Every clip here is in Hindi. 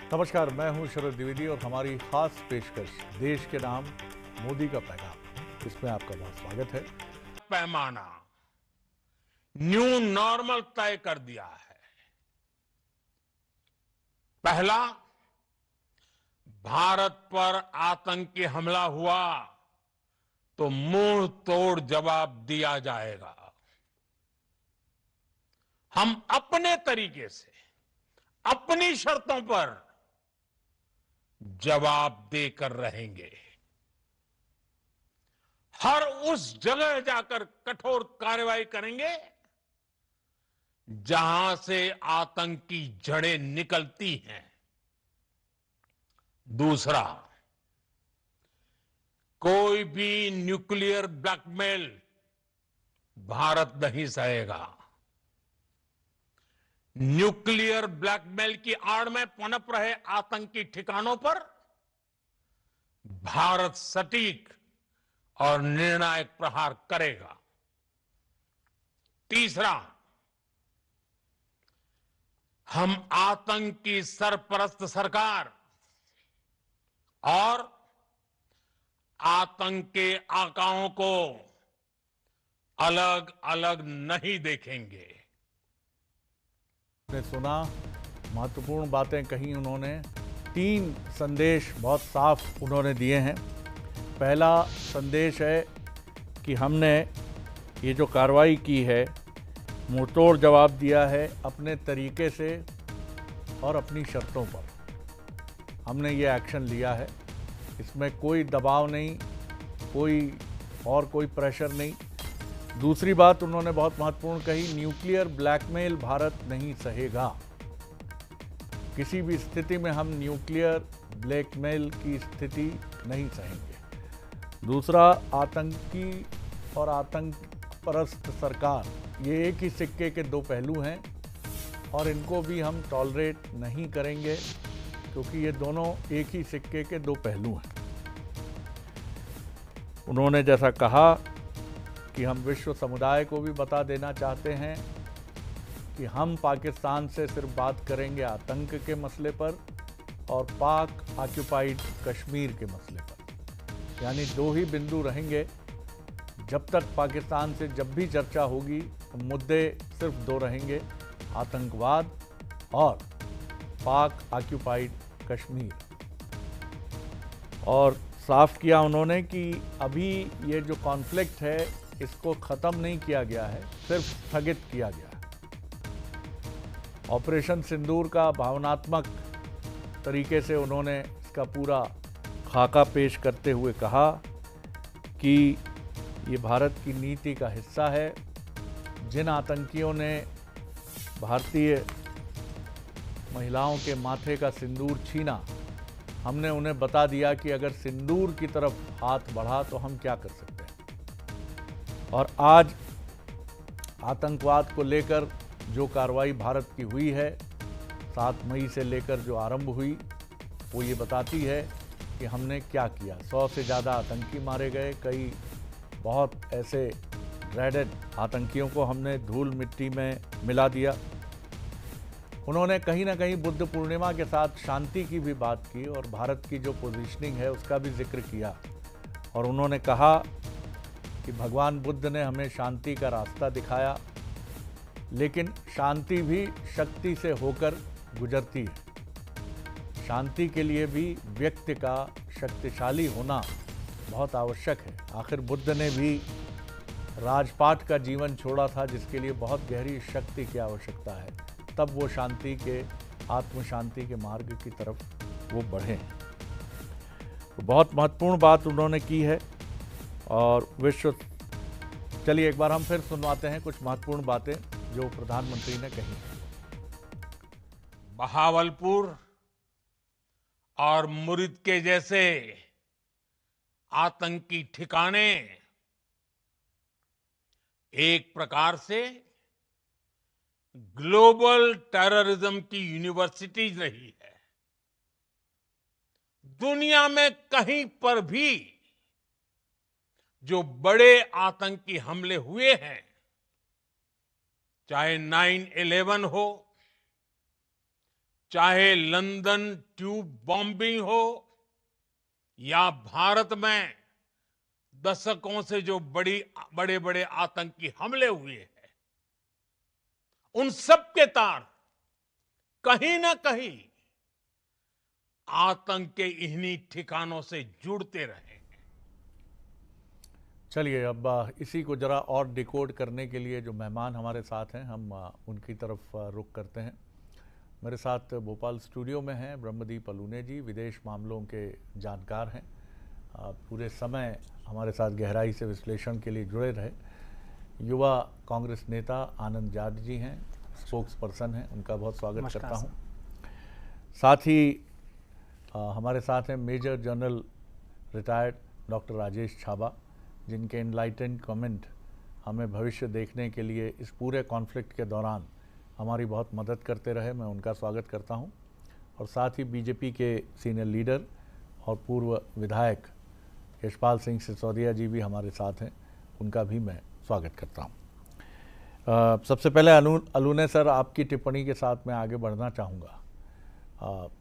नमस्कार, मैं हूं शरद द्विवेदी और हमारी खास पेशकश देश के नाम मोदी का पैगाम, इसमें आपका बहुत स्वागत है। पैमाना न्यू नॉर्मल तय कर दिया है। पहला, भारत पर आतंकी हमला हुआ तो मुंह तोड़ जवाब दिया जाएगा। हम अपने तरीके से अपनी शर्तों पर जवाब देकर रहेंगे। हर उस जगह जाकर कठोर कार्रवाई करेंगे जहां से आतंकी जड़ें निकलती हैं। दूसरा, कोई भी न्यूक्लियर ब्लैकमेल भारत नहीं सहेगा। न्यूक्लियर ब्लैकमेल की आड़ में पनप रहे आतंकी ठिकानों पर भारत सटीक और निर्णायक प्रहार करेगा। तीसरा, हम आतंक की सरपरस्त सरकार और आतंक के आकाओं को अलग अलग नहीं देखेंगे। ने सुना, महत्वपूर्ण बातें कही उन्होंने। 3 संदेश बहुत साफ उन्होंने दिए हैं। पहला संदेश है कि हमने ये जो कार्रवाई की है, मुंहतोड़ जवाब दिया है अपने तरीके से और अपनी शर्तों पर। हमने ये एक्शन लिया है, इसमें कोई दबाव नहीं, कोई प्रेशर नहीं। दूसरी बात उन्होंने बहुत महत्वपूर्ण कही, न्यूक्लियर ब्लैकमेल भारत नहीं सहेगा। किसी भी स्थिति में हम न्यूक्लियर ब्लैकमेल की स्थिति नहीं सहेंगे। दूसरा, आतंकी और आतंक परस्त सरकार, ये एक ही सिक्के के 2 पहलू हैं और इनको भी हम टॉलरेट नहीं करेंगे, क्योंकि ये दोनों एक ही सिक्के के 2 पहलू हैं। उन्होंने जैसा कहा कि हम विश्व समुदाय को भी बता देना चाहते हैं कि हम पाकिस्तान से सिर्फ बात करेंगे आतंक के मसले पर और पाक ऑक्युपाइड कश्मीर के मसले पर। यानी 2 ही बिंदु रहेंगे। जब तक पाकिस्तान से जब भी चर्चा होगी तो मुद्दे सिर्फ 2 रहेंगे, आतंकवाद और पाक ऑक्युपाइड कश्मीर। और साफ किया उन्होंने कि अभी ये जो कॉन्फ्लिक्ट है इसको ख़त्म नहीं किया गया है, सिर्फ स्थगित किया गया है। ऑपरेशन सिंदूर का भावनात्मक तरीके से उन्होंने इसका पूरा खाका पेश करते हुए कहा कि ये भारत की नीति का हिस्सा है। जिन आतंकियों ने भारतीय महिलाओं के माथे का सिंदूर छीना, हमने उन्हें बता दिया कि अगर सिंदूर की तरफ हाथ बढ़ा तो हम क्या कर सकते हैं। और आज आतंकवाद को लेकर जो कार्रवाई भारत की हुई है, 7 मई से लेकर जो आरंभ हुई, वो ये बताती है कि हमने क्या किया। 100 से ज़्यादा आतंकी मारे गए, कई बहुत ऐसे ड्रेडेड आतंकियों को हमने धूल मिट्टी में मिला दिया। उन्होंने कहीं ना कहीं बुद्ध पूर्णिमा के साथ शांति की भी बात की और भारत की जो पोजीशनिंग है उसका भी जिक्र किया। और उन्होंने कहा कि भगवान बुद्ध ने हमें शांति का रास्ता दिखाया, लेकिन शांति भी शक्ति से होकर गुजरती है। शांति के लिए भी व्यक्ति का शक्तिशाली होना बहुत आवश्यक है। आखिर बुद्ध ने भी राजपाट का जीवन छोड़ा था, जिसके लिए बहुत गहरी शक्ति की आवश्यकता है, तब वो शांति के, आत्म शांति के मार्ग की तरफ वो बढ़े। तो बहुत महत्वपूर्ण बात उन्होंने की है। और चलिए एक बार हम फिर सुनवाते हैं कुछ महत्वपूर्ण बातें जो प्रधानमंत्री ने कही हैं। बहावलपुर और मुरिद के जैसे आतंकी ठिकाने एक प्रकार से ग्लोबल टेररिज्म की यूनिवर्सिटीज रही है। दुनिया में कहीं पर भी जो बड़े आतंकी हमले हुए हैं, चाहे 9/11 हो, चाहे लंदन ट्यूब बॉम्बिंग हो या भारत में दशकों से जो बड़े बड़े आतंकी हमले हुए हैं, उन सब के तार कहीं ना कहीं आतंक के इन्हीं ठिकानों से जुड़ते रहे। चलिए अब इसी को जरा और डिकोड करने के लिए जो मेहमान हमारे साथ हैं हम उनकी तरफ रुख करते हैं। मेरे साथ भोपाल स्टूडियो में हैं ब्रह्मदीप अलूने जी, विदेश मामलों के जानकार हैं, पूरे समय हमारे साथ गहराई से विश्लेषण के लिए जुड़े रहे। युवा कांग्रेस नेता आनंद जाट जी हैं, स्पोक्स पर्सन हैं, उनका बहुत स्वागत करता हूं। साथ ही हमारे साथ हैं major general retired doctor Rajesh Chhaba, जिनके इनलाइटेंड कमेंट हमें भविष्य देखने के लिए इस पूरे कॉन्फ्लिक्ट के दौरान हमारी बहुत मदद करते रहे, मैं उनका स्वागत करता हूं। और साथ ही बीजेपी के सीनियर लीडर और पूर्व विधायक यशपाल सिंह सिसोदिया जी भी हमारे साथ हैं, उनका भी मैं स्वागत करता हूं। सबसे पहले अलूने सर, आपकी टिप्पणी के साथ मैं आगे बढ़ना चाहूँगा।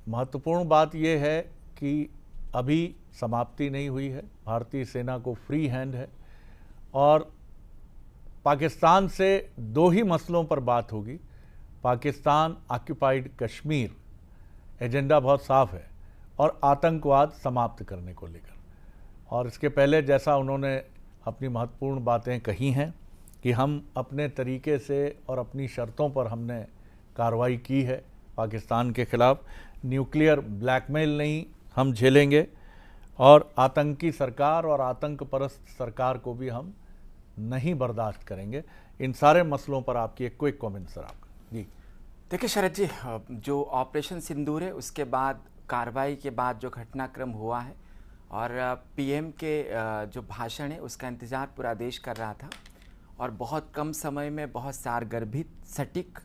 महत्वपूर्ण बात यह है कि अभी समाप्ति नहीं हुई है, भारतीय सेना को फ्री हैंड है और पाकिस्तान से दो ही मसलों पर बात होगी। पाकिस्तान ऑक्युपाइड कश्मीर एजेंडा बहुत साफ है और आतंकवाद समाप्त करने को लेकर। और इसके पहले जैसा उन्होंने अपनी महत्वपूर्ण बातें कही हैं कि हम अपने तरीके से और अपनी शर्तों पर हमने कार्रवाई की है पाकिस्तान के खिलाफ, न्यूक्लियर ब्लैकमेल नहीं हम झेलेंगे और आतंकी सरकार और आतंक परस्त सरकार को भी हम नहीं बर्दाश्त करेंगे। इन सारे मसलों पर आपकी एक क्विक कमेंट सर आपका। जी देखिए शरद जी, जो ऑपरेशन सिंदूर है उसके बाद कार्रवाई के बाद जो घटनाक्रम हुआ है और पीएम के जो भाषण है उसका इंतज़ार पूरा देश कर रहा था और बहुत कम समय में बहुत सारगर्भित, सटीक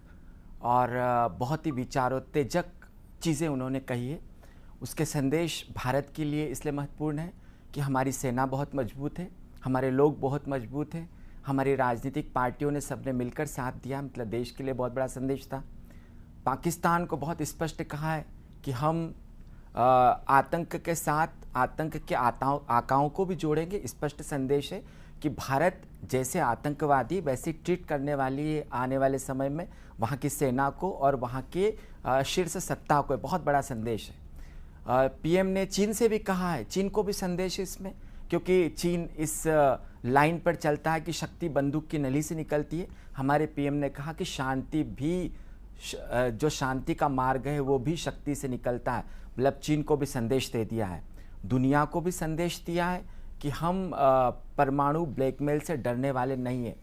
और बहुत ही विचारोत्तेजक चीज़ें उन्होंने कही है। उसके संदेश भारत के लिए इसलिए महत्वपूर्ण है कि हमारी सेना बहुत मजबूत है, हमारे लोग बहुत मजबूत हैं, हमारी राजनीतिक पार्टियों ने सबने मिलकर साथ दिया, मतलब देश के लिए बहुत बड़ा संदेश था। पाकिस्तान को बहुत स्पष्ट कहा है कि हम आतंक के साथ आतंक के आकाओं को भी जोड़ेंगे। स्पष्ट संदेश है कि भारत जैसे आतंकवादी वैसे ट्रीट करने वाली आने वाले समय में वहाँ की सेना को और वहाँ के शीर्ष सत्ता को, बहुत बड़ा संदेश है। पीएम ने चीन से भी कहा है, चीन को भी संदेश है इसमें, क्योंकि चीन इस लाइन पर चलता है कि शक्ति बंदूक की नली से निकलती है। हमारे पीएम ने कहा कि शांति भी, जो शांति का मार्ग है वो भी शक्ति से निकलता है। मतलब चीन को भी संदेश दे दिया है, दुनिया को भी संदेश दिया है कि हम परमाणु ब्लैकमेल से डरने वाले नहीं हैं।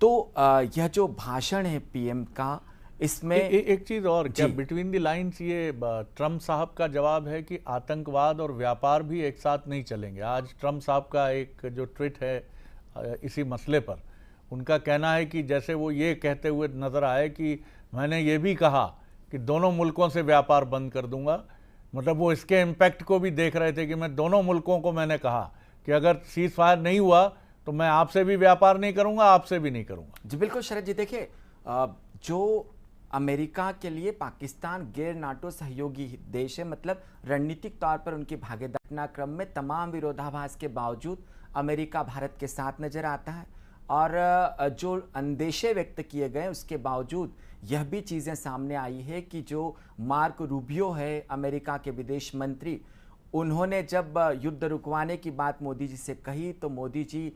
तो यह जो भाषण है पीएम का, इसमें एक चीज़ और, क्या बिटवीन द लाइंस ये ट्रम्प साहब का जवाब है कि आतंकवाद और व्यापार भी एक साथ नहीं चलेंगे? आज ट्रम्प साहब का एक जो ट्वीट है इसी मसले पर, उनका कहना है कि जैसे वो ये कहते हुए नज़र आए कि मैंने ये भी कहा कि दोनों मुल्कों से व्यापार बंद कर दूंगा। मतलब वो इसके इम्पैक्ट को भी देख रहे थे कि मैं दोनों मुल्कों को मैंने कहा कि अगर सीज फायर नहीं हुआ तो मैं आपसे भी व्यापार नहीं करूंगा, आपसे भी नहीं करूंगा। जी बिल्कुल शरद जी, देखिए जो अमेरिका के लिए पाकिस्तान गैर नाटो सहयोगी देश है, मतलब रणनीतिक तौर पर उनकी भागीदारी घटनाक्रम में तमाम विरोधाभास के बावजूद अमेरिका भारत के साथ नजर आता है और जो अंदेशे व्यक्त किए गए उसके बावजूद यह भी चीज़ें सामने आई है कि जो मार्क रूबियो है अमेरिका के विदेश मंत्री, उन्होंने जब युद्ध रुकवाने की बात मोदी जी से कही तो मोदी जी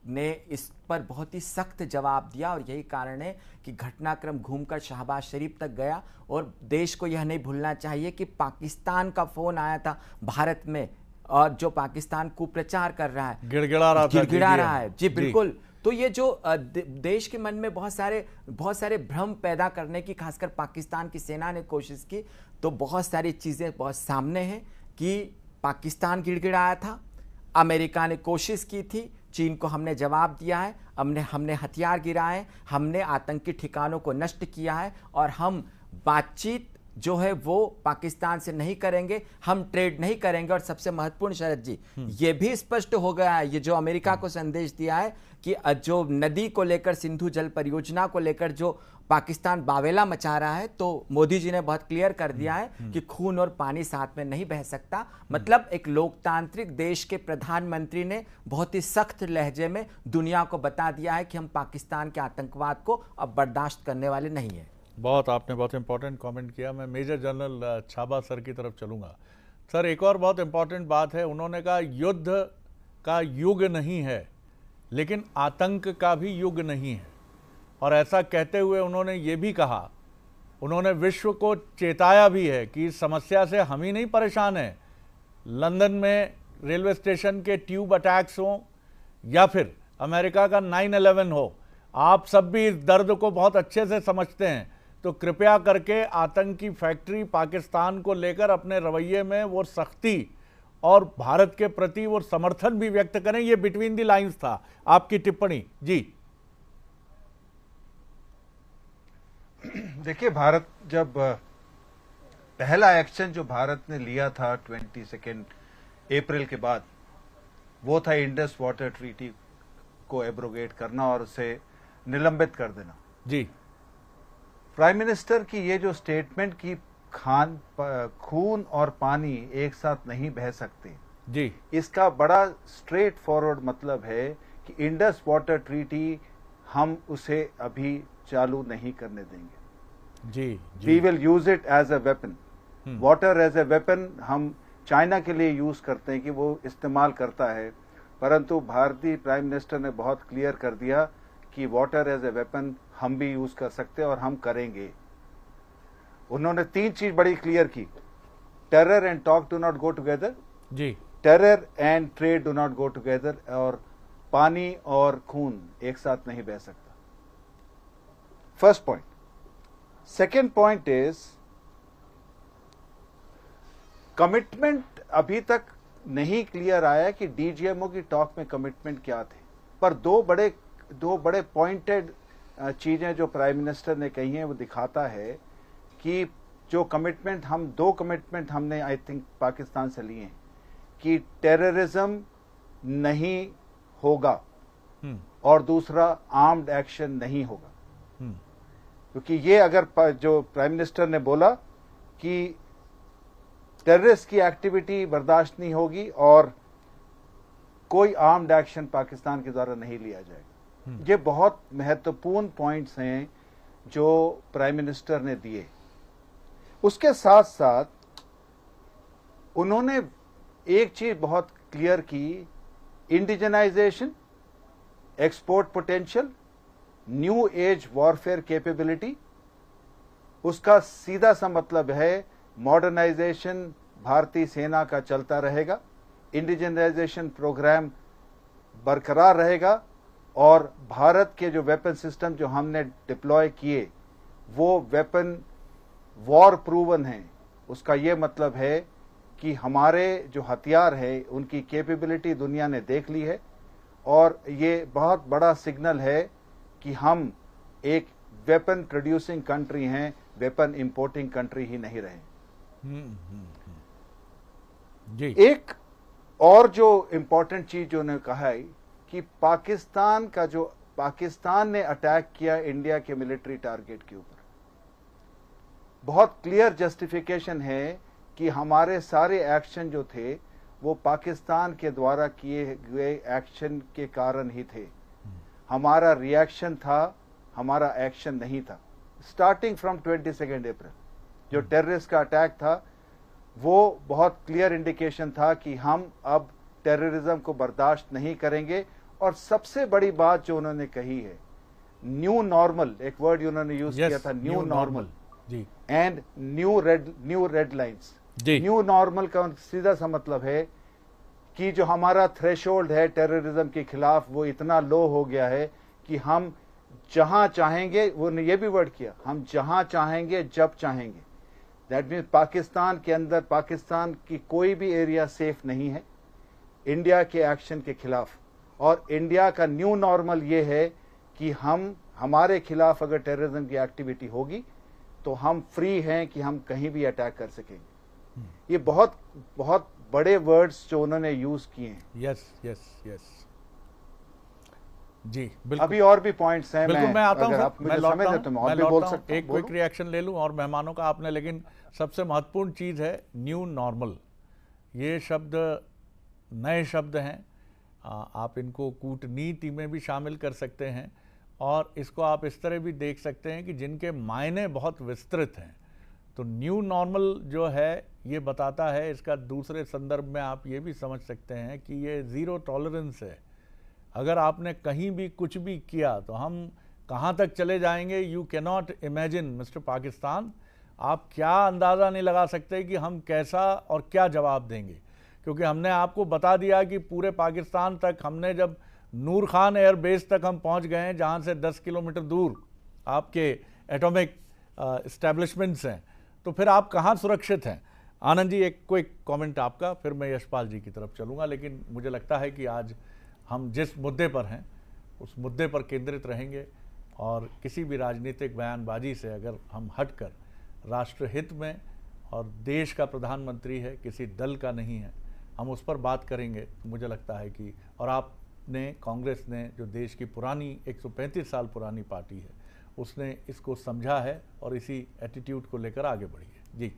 ने इस पर बहुत ही सख्त जवाब दिया और यही कारण है कि घटनाक्रम घूमकर शहबाज शरीफ तक गया। और देश को यह नहीं भूलना चाहिए कि पाकिस्तान का फ़ोन आया था भारत में और जो पाकिस्तान कुप्रचार कर रहा है, गिड़गिड़ा रहा है। जी बिल्कुल। तो ये जो देश के मन में बहुत सारे भ्रम पैदा करने की खासकर पाकिस्तान की सेना ने कोशिश की, तो बहुत सारी चीज़ें बहुत सामने हैं कि पाकिस्तान गिड़गिड़ाया था, अमेरिका ने कोशिश की थी, चीन को हमने जवाब दिया है, हमने हथियार गिराए, हमने आतंकी ठिकानों को नष्ट किया है और हम बातचीत जो है वो पाकिस्तान से नहीं करेंगे, हम ट्रेड नहीं करेंगे। और सबसे महत्वपूर्ण शरद जी, ये भी स्पष्ट हो गया है, ये जो अमेरिका को संदेश दिया है कि जो नदी को लेकर, सिंधु जल परियोजना को लेकर जो पाकिस्तान बावेला मचा रहा है, तो मोदी जी ने बहुत क्लियर कर दिया है कि खून और पानी साथ में नहीं बह सकता। मतलब एक लोकतांत्रिक देश के प्रधानमंत्री ने बहुत ही सख्त लहजे में दुनिया को बता दिया है कि हम पाकिस्तान के आतंकवाद को अब बर्दाश्त करने वाले नहीं है। आपने बहुत इंपॉर्टेंट कमेंट किया। मैं मेजर जनरल छाबा सर की तरफ चलूंगा। सर, एक और बहुत इंपॉर्टेंट बात है, उन्होंने कहा युद्ध का युग नहीं है लेकिन आतंक का भी युग नहीं है। और ऐसा कहते हुए उन्होंने ये भी कहा, उन्होंने विश्व को चेताया भी है कि इस समस्या से हम ही नहीं परेशान हैं। लंदन में रेलवे स्टेशन के ट्यूब अटैक्स हों या फिर अमेरिका का 9/11 हो, आप सब भी इस दर्द को बहुत अच्छे से समझते हैं। तो कृपया करके आतंकी फैक्ट्री पाकिस्तान को लेकर अपने रवैये में वो सख्ती और भारत के प्रति वो समर्थन भी व्यक्त करें। ये बिटवीन द लाइंस था, आपकी टिप्पणी जी। देखिए, भारत जब पहला एक्शन जो भारत ने लिया था 22 अप्रैल के बाद, वो था इंडस वाटर ट्रीटी को एब्रोगेट करना और उसे निलंबित कर देना जी। प्राइम मिनिस्टर की ये जो स्टेटमेंट की खून और पानी एक साथ नहीं बह सकते जी, इसका बड़ा स्ट्रेट फॉरवर्ड मतलब है कि इंडस वाटर ट्रीटी हम उसे अभी चालू नहीं करने देंगे जी, we will use it as a weapon. Water as a weapon हम चाइना के लिए यूज करते हैं कि वो इस्तेमाल करता है, परंतु भारतीय प्राइम मिनिस्टर ने बहुत क्लियर कर दिया कि वाटर एज ए वेपन हम भी यूज कर सकते हैं और हम करेंगे। उन्होंने 3 चीज बड़ी क्लियर की, terror and talk do not go together जी, terror and trade do not go together, और पानी और खून एक साथ नहीं बह सकता। First point. Second point is commitment अभी तक नहीं क्लियर आया कि डीजीएमओ की टॉक में कमिटमेंट क्या थे, पर दो बड़े पॉइंटेड चीजें जो प्राइम मिनिस्टर ने कही हैं वो दिखाता है कि जो कमिटमेंट दो कमिटमेंट हमने आई थिंक पाकिस्तान से लिए हैं कि टेररिज्म नहीं होगा और दूसरा आर्म्ड एक्शन नहीं होगा। क्योंकि ये अगर जो प्राइम मिनिस्टर ने बोला कि टेररिस्ट की एक्टिविटी बर्दाश्त नहीं होगी और कोई आर्म्ड एक्शन पाकिस्तान के द्वारा नहीं लिया जाएगा, ये बहुत महत्वपूर्ण पॉइंट्स हैं जो प्राइम मिनिस्टर ने दिए। उसके साथ साथ उन्होंने एक चीज बहुत क्लियर की, indigenisation, export potential, new age warfare capability. उसका सीधा सा मतलब है मॉडर्नाइजेशन भारतीय सेना का चलता रहेगा, इंडिजनाइजेशन प्रोग्राम बरकरार रहेगा और भारत के जो वेपन सिस्टम जो हमने डिप्लॉय किए वो वेपन वॉर प्रूवन हैं। उसका ये मतलब है कि हमारे जो हथियार है उनकी कैपेबिलिटी दुनिया ने देख ली है और ये बहुत बड़ा सिग्नल है कि हम एक वेपन प्रोड्यूसिंग कंट्री हैं, वेपन इंपोर्टिंग कंट्री ही नहीं रहे। जी। एक और जो इंपॉर्टेंट चीज जो उन्होंने कहा है कि पाकिस्तान ने अटैक किया इंडिया के मिलिट्री टारगेट के ऊपर, बहुत क्लियर जस्टिफिकेशन है कि हमारे सारे एक्शन जो थे वो पाकिस्तान के द्वारा किए हुए एक्शन के कारण ही थे। हमारा रिएक्शन था, हमारा एक्शन नहीं था। स्टार्टिंग फ्रॉम 22 अप्रैल जो टेररिस्ट का अटैक था वो बहुत क्लियर इंडिकेशन था कि हम अब टेररिज्म को बर्दाश्त नहीं करेंगे। और सबसे बड़ी बात जो उन्होंने कही है, न्यू नॉर्मल, एक वर्ड उन्होंने यूज किया था, न्यू नॉर्मल जी, and new red lines. New normal का सीधा सा मतलब है कि जो हमारा थ्रेशोल्ड है टेररिज्म के खिलाफ वो इतना लो हो गया है कि हम जहां चाहेंगे, वो ने ये भी वर्ड किया, हम जहां चाहेंगे जब चाहेंगे। दैट मीन्स पाकिस्तान के अंदर, पाकिस्तान की कोई भी एरिया सेफ नहीं है इंडिया के एक्शन के खिलाफ। और इंडिया का न्यू नॉर्मल ये है कि हमारे खिलाफ अगर टेररिज्म की एक्टिविटी होगी तो हम फ्री हैं कि हम कहीं भी अटैक कर सकेंगे। ये बहुत बहुत बड़े वर्ड्स जो उन्होंने यूज किए हैं। यस यस यस जी बिल्कुल। अभी और भी पॉइंट्स हैं, बिल्कुल मैं आता हूं अगर सर, आप मैं मुझे लौटता समय हूं, दें तो मैं मैं और भी बोल लौटता हूं, सकता हूं। एक क्विक रिएक्शन ले लूं और मेहमानों का आपने, लेकिन सबसे महत्वपूर्ण चीज है न्यू नॉर्मल। ये शब्द नए शब्द हैं, आप इनको कूटनीति में भी शामिल कर सकते हैं और इसको आप इस तरह भी देख सकते हैं कि जिनके मायने बहुत विस्तृत हैं। तो न्यू नॉर्मल जो है ये बताता है, इसका दूसरे संदर्भ में आप ये भी समझ सकते हैं कि ये ज़ीरो टॉलरेंस है। अगर आपने कहीं भी कुछ भी किया तो हम कहाँ तक चले जाएंगे, you cannot imagine mister Pakistan. आप क्या अंदाज़ा नहीं लगा सकते कि हम कैसा और क्या जवाब देंगे, क्योंकि हमने आपको बता दिया कि पूरे पाकिस्तान तक हमने, जब नूर खान एयर बेस तक हम पहुंच गए हैं जहां से 10 किलोमीटर दूर आपके एटॉमिक इस्टेब्लिशमेंट्स हैं, तो फिर आप कहां सुरक्षित हैं। आनंद जी एक क्विक कमेंट आपका, फिर मैं यशपाल जी की तरफ चलूंगा। लेकिन मुझे लगता है कि आज हम जिस मुद्दे पर हैं उस मुद्दे पर केंद्रित रहेंगे और किसी भी राजनीतिक बयानबाजी से अगर हम हटकर राष्ट्रहित में, और देश का प्रधानमंत्री है, किसी दल का नहीं है, हम उस पर बात करेंगे तो मुझे लगता है कि, और आपने, कांग्रेस ने जो देश की पुरानी 135 साल पुरानी पार्टी है, उसने इसको समझा है और इसी एटीट्यूड को लेकर आगे बढ़ी है। जी,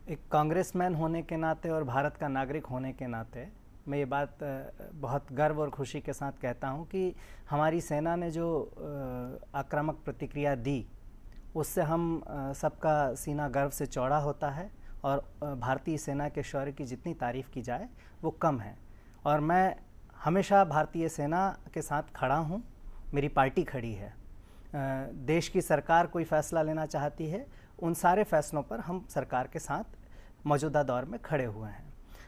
एक कांग्रेसमैन होने के नाते और भारत का नागरिक होने के नाते मैं ये बात बहुत गर्व और खुशी के साथ कहता हूँ कि हमारी सेना ने जो आक्रामक प्रतिक्रिया दी, उससे हम सबका सीना गर्व से चौड़ा होता है और भारतीय सेना के शौर्य की जितनी तारीफ़ की जाए वो कम है। और मैं हमेशा भारतीय सेना के साथ खड़ा हूँ, मेरी पार्टी खड़ी है। देश की सरकार कोई फ़ैसला लेना चाहती है, उन सारे फैसलों पर हम सरकार के साथ मौजूदा दौर में खड़े हुए हैं।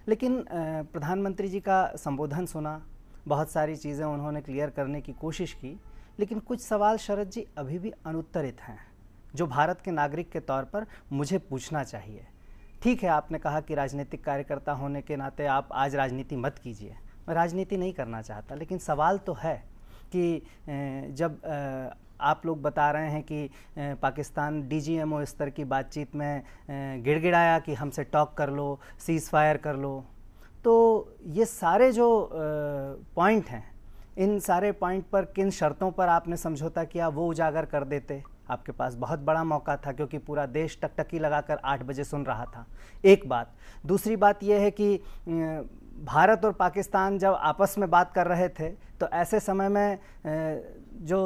लेकिन प्रधानमंत्री जी का संबोधन सुना, बहुत सारी चीज़ें उन्होंने क्लियर करने की कोशिश की, लेकिन कुछ सवाल शरद जी अभी भी अनुत्तरित हैं जो भारत के नागरिक के तौर पर मुझे पूछना चाहिए। ठीक है, आपने कहा कि राजनीतिक कार्यकर्ता होने के नाते आप आज राजनीति मत कीजिए, मैं राजनीति नहीं करना चाहता, लेकिन सवाल तो है कि जब आप लोग बता रहे हैं कि पाकिस्तान डीजीएमओ स्तर की बातचीत में गिड़गिड़ाया कि हमसे टॉक कर लो, सीज़ फायर कर लो, तो ये सारे जो पॉइंट हैं, इन सारे पॉइंट पर किन शर्तों पर आपने समझौता किया वो उजागर कर देते। आपके पास बहुत बड़ा मौका था क्योंकि पूरा देश टकटकी लगाकर 8 बजे सुन रहा था। एक बात। दूसरी बात यह है कि भारत और पाकिस्तान जब आपस में बात कर रहे थे तो ऐसे समय में जो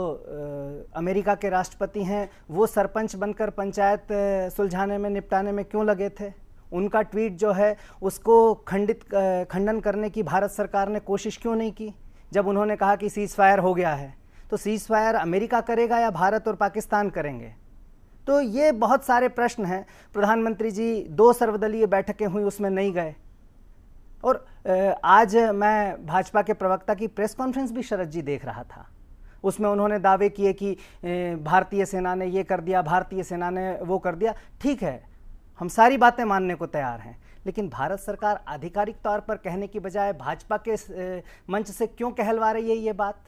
अमेरिका के राष्ट्रपति हैं वो सरपंच बनकर पंचायत सुलझाने में, निपटाने में क्यों लगे थे। उनका ट्वीट जो है उसको खंडन करने की भारत सरकार ने कोशिश क्यों नहीं की जब उन्होंने कहा कि सीज़ फायर हो गया है। तो सीज़ फायर अमेरिका करेगा या भारत और पाकिस्तान करेंगे। तो ये बहुत सारे प्रश्न हैं। प्रधानमंत्री जी 2 सर्वदलीय बैठकें हुई, उसमें नहीं गए। और आज मैं भाजपा के प्रवक्ता की प्रेस कॉन्फ्रेंस भी शरद जी देख रहा था, उसमें उन्होंने दावे किए कि भारतीय सेना ने ये कर दिया, भारतीय सेना ने वो कर दिया। ठीक है, हम सारी बातें मानने को तैयार हैं, लेकिन भारत सरकार आधिकारिक तौर पर कहने की बजाय भाजपा के मंच से क्यों कहलवा रही है ये बात।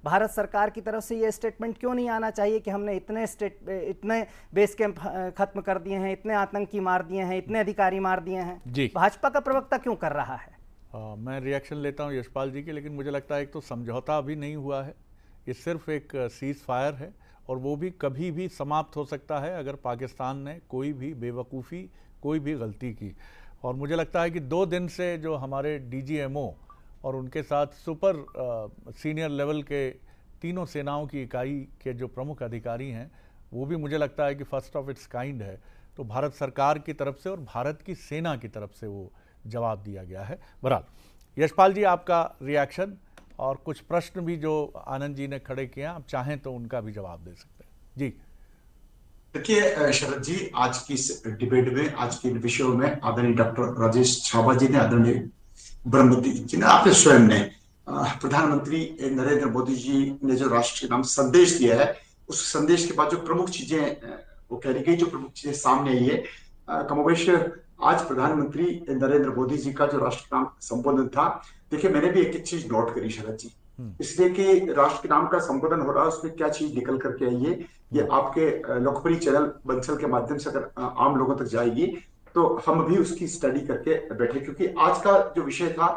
भारत सरकार की तरफ से ये स्टेटमेंट क्यों नहीं आना चाहिए कि हमने इतने बेस कैंप खत्म कर दिए हैं, इतने आतंकी मार दिए हैं, इतने अधिकारी मार दिए हैं। भाजपा का प्रवक्ता क्यों कर रहा है। मैं रिएक्शन लेता हूं यशपाल जी के, लेकिन मुझे लगता है एक तो समझौता अभी नहीं हुआ है, ये सिर्फ एक सीज फायर है और वो भी कभी भी समाप्त हो सकता है अगर पाकिस्तान ने कोई भी बेवकूफ़ी, कोई भी गलती की। और मुझे लगता है कि 2 दिन से जो हमारे डीजीएमओ और उनके साथ सुपर सीनियर लेवल के तीनों सेनाओं की इकाई के जो प्रमुख अधिकारी हैं, वो भी मुझे लगता है कि फर्स्ट ऑफ इट्स काइंड है। तो भारत सरकार की तरफ से और भारत की सेना की तरफ से वो जवाब दिया गया है। बहरहाल यशपाल जी, आपका रिएक्शन और कुछ प्रश्न भी जो आनंद जी ने खड़े किए हैं, आप चाहें तो उनका भी जवाब दे सकते हैं। जी देखिए शरद जी, आज की इस डिबेट में, आज के विषयों में आदरणीय डॉक्टर राजेश छाबा जी ने, आदरणीय ब्रह्मवती जी ने, आपने स्वयं ने, प्रधानमंत्री नरेंद्र मोदी जी ने जो राष्ट्र के नाम संदेश दिया है, उस संदेश के बाद जो प्रमुख चीजें वो कह रही गई, जो प्रमुख चीजें सामने आई है, कमोबेश आज प्रधानमंत्री नरेंद्र मोदी जी का जो राष्ट्र के नाम संबोधन था, देखिए मैंने भी एक चीज नोट करी शरद जी, इसलिए कि राष्ट्र के नाम का संबोधन हो रहा है, उसमें क्या चीज निकल करके आई है, ये आपके लोकप्रिय चैनल बंसल के माध्यम से अगर आम लोगों तक जाएगी तो हम भी उसकी स्टडी करके बैठे, क्योंकि आज का जो विषय था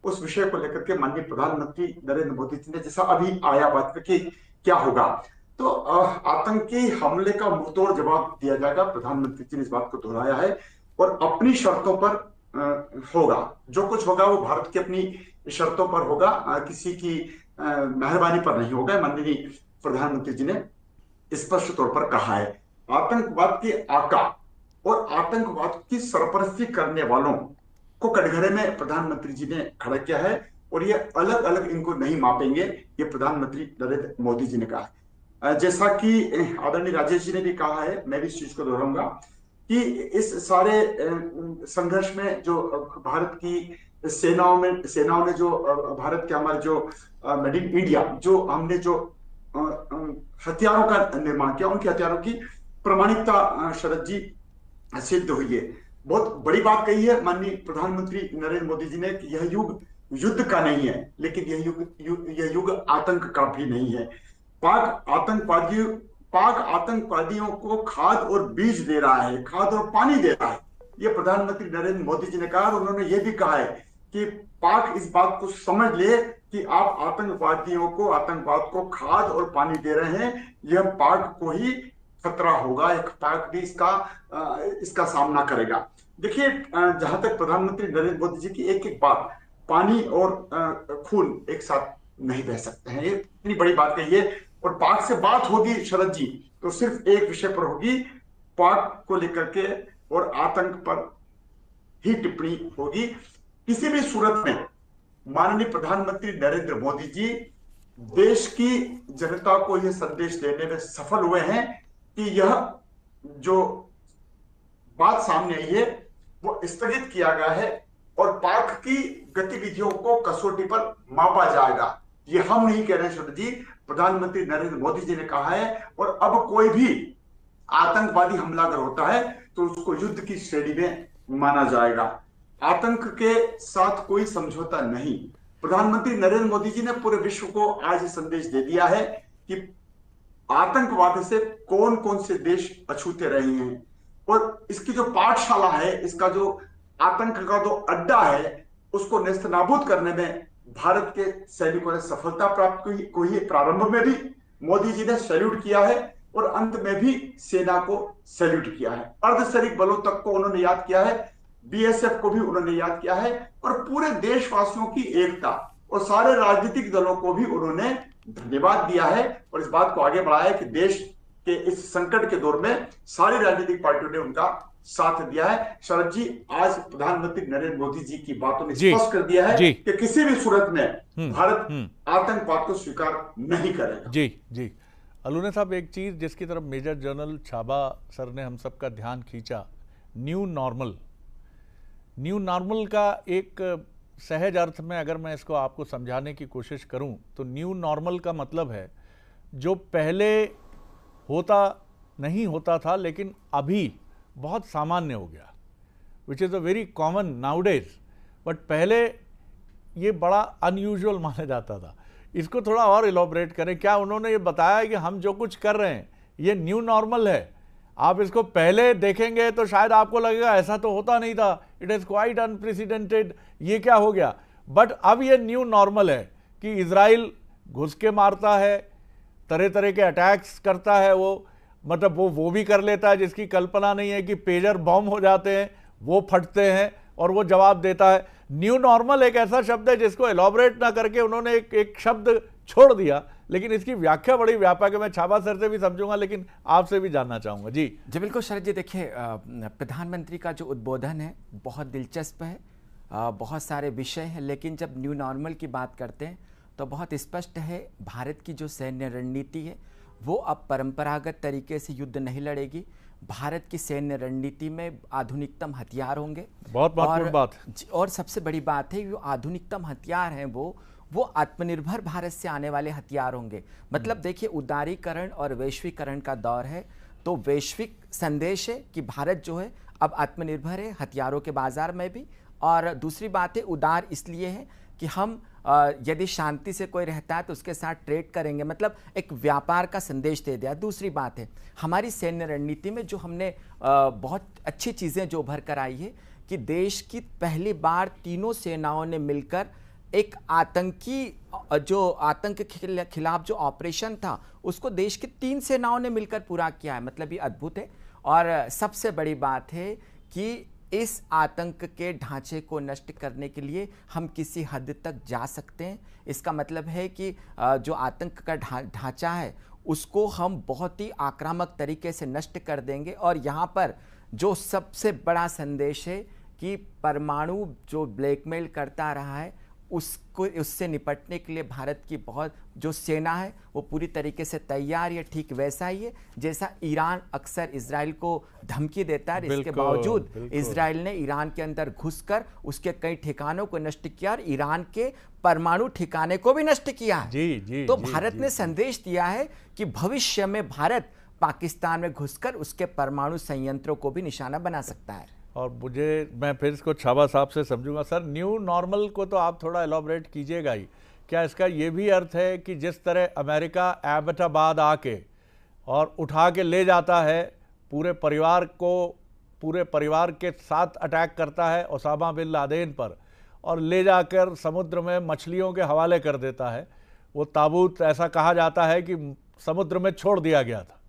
उस विषय को लेकर के माननीय प्रधानमंत्री नरेंद्र मोदी जी ने जैसा अभी आया बात करके क्या होगा, तो आतंकी हमले का मुंहतोड़ जवाब दिया जाएगा। प्रधानमंत्री जी ने इस बात को दोहराया है और अपनी शर्तों पर होगा, जो कुछ होगा वो भारत की अपनी शर्तों पर होगा, किसी की मेहरबानी पर नहीं होगा। माननीय प्रधानमंत्री जी ने स्पष्ट तौर पर कहा है आतंकवाद के आका और आतंकवाद की सरपरस्ती करने वालों को कटघरे में प्रधानमंत्री जी ने खड़ा किया है और ये अलग अलग इनको नहीं मापेंगे, ये प्रधानमंत्री नरेंद्र मोदी जी ने कहा है। जैसा कि आदरणीय राजेश जी ने भी कहा है, मैं भी इस चीज को दोहराऊंगा कि इस सारे संघर्ष में जो भारत की सेनाओं ने जो भारत के हमारे जो मेड इन इंडिया जो हमने जो हथियारों का निर्माण किया, उनके हथियारों की प्रामाणिकता शरद जी सिद्ध हुई है। बहुत बड़ी बात कही है माननीय प्रधानमंत्री नरेंद्र मोदी जी ने कि यह युग युद्ध का नहीं है, लेकिन यह युग आतंक का भी नहीं है। पाक आतंकवादियों को खाद और बीज दे रहा है, खाद और पानी दे रहा है, ये प्रधानमंत्री नरेंद्र मोदी जी ने कहा। और उन्होंने ये भी कहा है कि पाक इस बात को समझ ले कि आप आतंकवाद को खाद और पानी दे रहे हैं, यह पाक को ही खतरा होगा, एक पाक भी इसका सामना करेगा। देखिए, जहां तक प्रधानमंत्री नरेंद्र मोदी जी की एक एक बात, पानी और खून एक साथ नहीं बह सकते हैं, ये इतनी बड़ी बात कही है। और पाक से बात होगी शरद जी तो सिर्फ एक विषय पर होगी, पाक को लेकर के और आतंक पर ही टिप्पणी होगी। किसी भी सूरत में माननीय प्रधानमंत्री नरेंद्र मोदी जी देश की जनता को यह संदेश देने में सफल हुए हैं कि यह जो बात सामने आई है वो स्थगित किया गया है और पाक की गतिविधियों को कसौटी पर मापा जाएगा। ये हम नहीं कह रहे हैं शरद जी, प्रधानमंत्री नरेंद्र मोदी जी ने कहा है। और अब कोई भी आतंकवादी हमला अगर होता है तो उसको युद्ध की श्रेणी में माना जाएगा। आतंक के साथ कोई समझौता नहीं। प्रधानमंत्री नरेंद्र मोदी जी ने पूरे विश्व को आज संदेश दे दिया है कि आतंकवाद से कौन कौन से देश अछूते रहे हैं और इसकी जो पाठशाला है, इसका जो आतंक का जो अड्डा है, उसको नेस्तनाबूद करने में भारत के सैनिकों ने सफलता प्राप्त की है। प्रारंभ में भी मोदी जी ने सैल्यूट किया है और अंत में भी सेना को सैल्यूट किया है। अर्धसैनिक बलों तक को उन्होंने याद किया है, बीएसएफ को भी उन्होंने याद किया है और पूरे देशवासियों की एकता और सारे राजनीतिक दलों को भी उन्होंने धन्यवाद दिया है और इस बात को आगे बढ़ाया है कि देश के इस संकट के दौर में सारी राजनीतिक पार्टियों ने उनका साथ दिया है। शरद जी, आज प्रधानमंत्री नरेंद्र मोदी जी की बातों ने स्पष्ट कर दिया है कि किसी भी सूरत में भारत आतंकवाद को स्वीकार नहीं करेगा। जी अलूने साहब, एक चीज जिसकी तरफ मेजर जनरल छाबा सर ने हम सबका ध्यान खींचा, न्यू नॉर्मल का एक सहज अर्थ में अगर मैं इसको आपको समझाने की कोशिश करूं तो न्यू नॉर्मल का मतलब है जो पहले नहीं होता था लेकिन अभी बहुत सामान्य हो गया, which is a very common nowadays, but पहले ये बड़ा अनयूजुअल माना जाता था। इसको थोड़ा और इलॉबरेट करें। क्या उन्होंने ये बताया कि हम जो कुछ कर रहे हैं ये न्यू नॉर्मल है? आप इसको पहले देखेंगे तो शायद आपको लगेगा ऐसा तो होता नहीं था, इट इज़ क्वाइट अनप्रेसिडेंटेड, ये क्या हो गया। बट अब ये न्यू नॉर्मल है कि इजराइल घुस के मारता है, तरह तरह के अटैक्स करता है, वो मतलब वो भी कर लेता है जिसकी कल्पना नहीं है कि पेजर बॉम्ब हो जाते हैं, वो फटते हैं और वो जवाब देता है। न्यू नॉर्मल एक ऐसा शब्द है जिसको एलॉबरेट ना करके उन्होंने एक शब्द छोड़ दिया, लेकिन इसकी व्याख्या बड़ी व्यापक है। मैं छाबा सर से भी समझूंगा लेकिन आपसे भी जानना चाहूंगा। जी बिल्कुल शरद जी, देखिए प्रधानमंत्री का जो उद्बोधन है बहुत दिलचस्प है, बहुत सारे विषय हैं, लेकिन जब न्यू नॉर्मल की बात करते हैं तो बहुत स्पष्ट है भारत की जो सैन्य रणनीति है वो अब परंपरागत तरीके से युद्ध नहीं लड़ेगी। भारत की सैन्य रणनीति में आधुनिकतम हथियार होंगे। बहुत महत्वपूर्ण बात। और सबसे बड़ी बात है जो आधुनिकतम हथियार हैं वो आत्मनिर्भर भारत से आने वाले हथियार होंगे। मतलब देखिए, उदारीकरण और वैश्वीकरण का दौर है, तो वैश्विक संदेश है कि भारत जो है अब आत्मनिर्भर है हथियारों के बाजार में भी। और दूसरी बात है, उदार इसलिए है कि हम यदि शांति से कोई रहता है तो उसके साथ ट्रेड करेंगे, मतलब एक व्यापार का संदेश दे दिया। दूसरी बात है हमारी सैन्य रणनीति में जो हमने बहुत अच्छी चीज़ें जो उभर कर आई है कि देश की पहली बार तीनों सेनाओं ने मिलकर एक आतंकी जो आतंक के खिलाफ जो ऑपरेशन था उसको देश की 3 सेनाओं ने मिलकर पूरा किया है, मतलब ये अद्भुत है। और सबसे बड़ी बात है कि इस आतंक के ढांचे को नष्ट करने के लिए हम किसी हद तक जा सकते हैं। इसका मतलब है कि जो आतंक का ढांचा है उसको हम बहुत ही आक्रामक तरीके से नष्ट कर देंगे। और यहाँ पर जो सबसे बड़ा संदेश है कि परमाणु जो ब्लैकमेल करता रहा है उसको उससे निपटने के लिए भारत की बहुत जो सेना है वो पूरी तरीके से तैयार है। ठीक वैसा ही है जैसा ईरान अक्सर इजराइल को धमकी देता है, इसके बावजूद इजराइल ने ईरान के अंदर घुसकर उसके कई ठिकानों को नष्ट किया और ईरान के परमाणु ठिकाने को भी नष्ट किया है। तो भारत ने संदेश दिया है कि भविष्य में भारत पाकिस्तान में घुसकर उसके परमाणु संयंत्रों को भी निशाना बना सकता है। और मैं फिर इसको छाबा साहब से समझूंगा। सर, न्यू नॉर्मल को तो आप थोड़ा एलॉबरेट कीजिएगा ही। क्या इसका ये भी अर्थ है कि जिस तरह अमेरिका एबटाबाद आके और उठा के ले जाता है पूरे परिवार के साथ अटैक करता है ओसामा बिन लादेन पर और ले जाकर समुद्र में मछलियों के हवाले कर देता है, वो ताबूत ऐसा कहा जाता है कि समुद्र में छोड़ दिया गया था।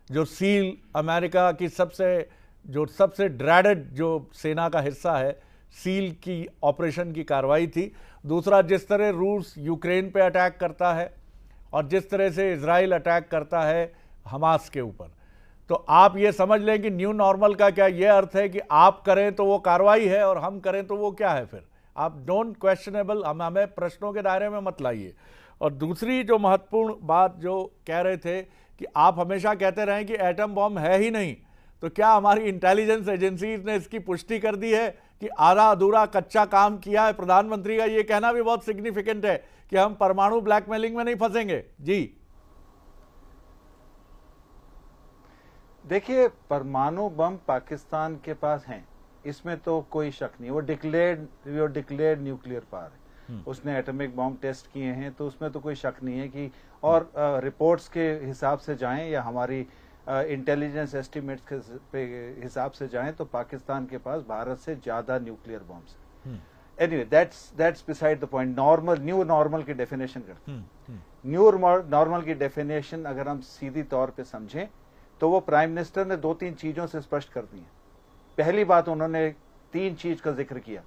जो सील अमेरिका की सबसे ड्रेडेड जो सेना का हिस्सा है, सील की ऑपरेशन की कार्रवाई थी। दूसरा, जिस तरह रूस यूक्रेन पे अटैक करता है और जिस तरह से इजराइल अटैक करता है हमास के ऊपर, तो आप ये समझ लें कि न्यू नॉर्मल का क्या ये अर्थ है कि आप करें तो वो कार्रवाई है और हम करें तो वो क्या है? फिर आप डोंट क्वेश्चनेबल, हमें प्रश्नों के दायरे में मत लाइए। और दूसरी जो महत्वपूर्ण बात जो कह रहे थे कि आप हमेशा कहते रहें कि एटम बॉम्ब है ही नहीं, तो क्या हमारी इंटेलिजेंस एजेंसीज ने इसकी पुष्टि कर दी है कि आधा अधूरा कच्चा काम किया है? प्रधानमंत्री का ये कहना भी बहुत सिग्निफिकेंट है कि हम परमाणु ब्लैकमेलिंग में नहीं फंसेंगे। जी देखिए, परमाणु बम पाकिस्तान के पास हैं, इसमें तो कोई शक नहीं। वो डिक्लेयर्ड न्यूक्लियर पावर है, उसने एटॉमिक बॉम्ब टेस्ट किए हैं, तो उसमें तो कोई शक नहीं है कि और रिपोर्ट्स के हिसाब से जाएं या हमारी इंटेलिजेंस एस्टिमेट्स के हिसाब से जाएं तो पाकिस्तान के पास भारत से ज्यादा न्यूक्लियर बॉम्ब्स हैं। Anyway, that's beside the point. New normal की डेफिनेशन करते हैं। न्यू नॉर्मल की डेफिनेशन अगर हम सीधी तौर पे समझें तो वो प्राइम मिनिस्टर ने 2-3 चीजों से स्पष्ट कर दी है। पहली बात, उन्होंने 3 चीज का जिक्र किया।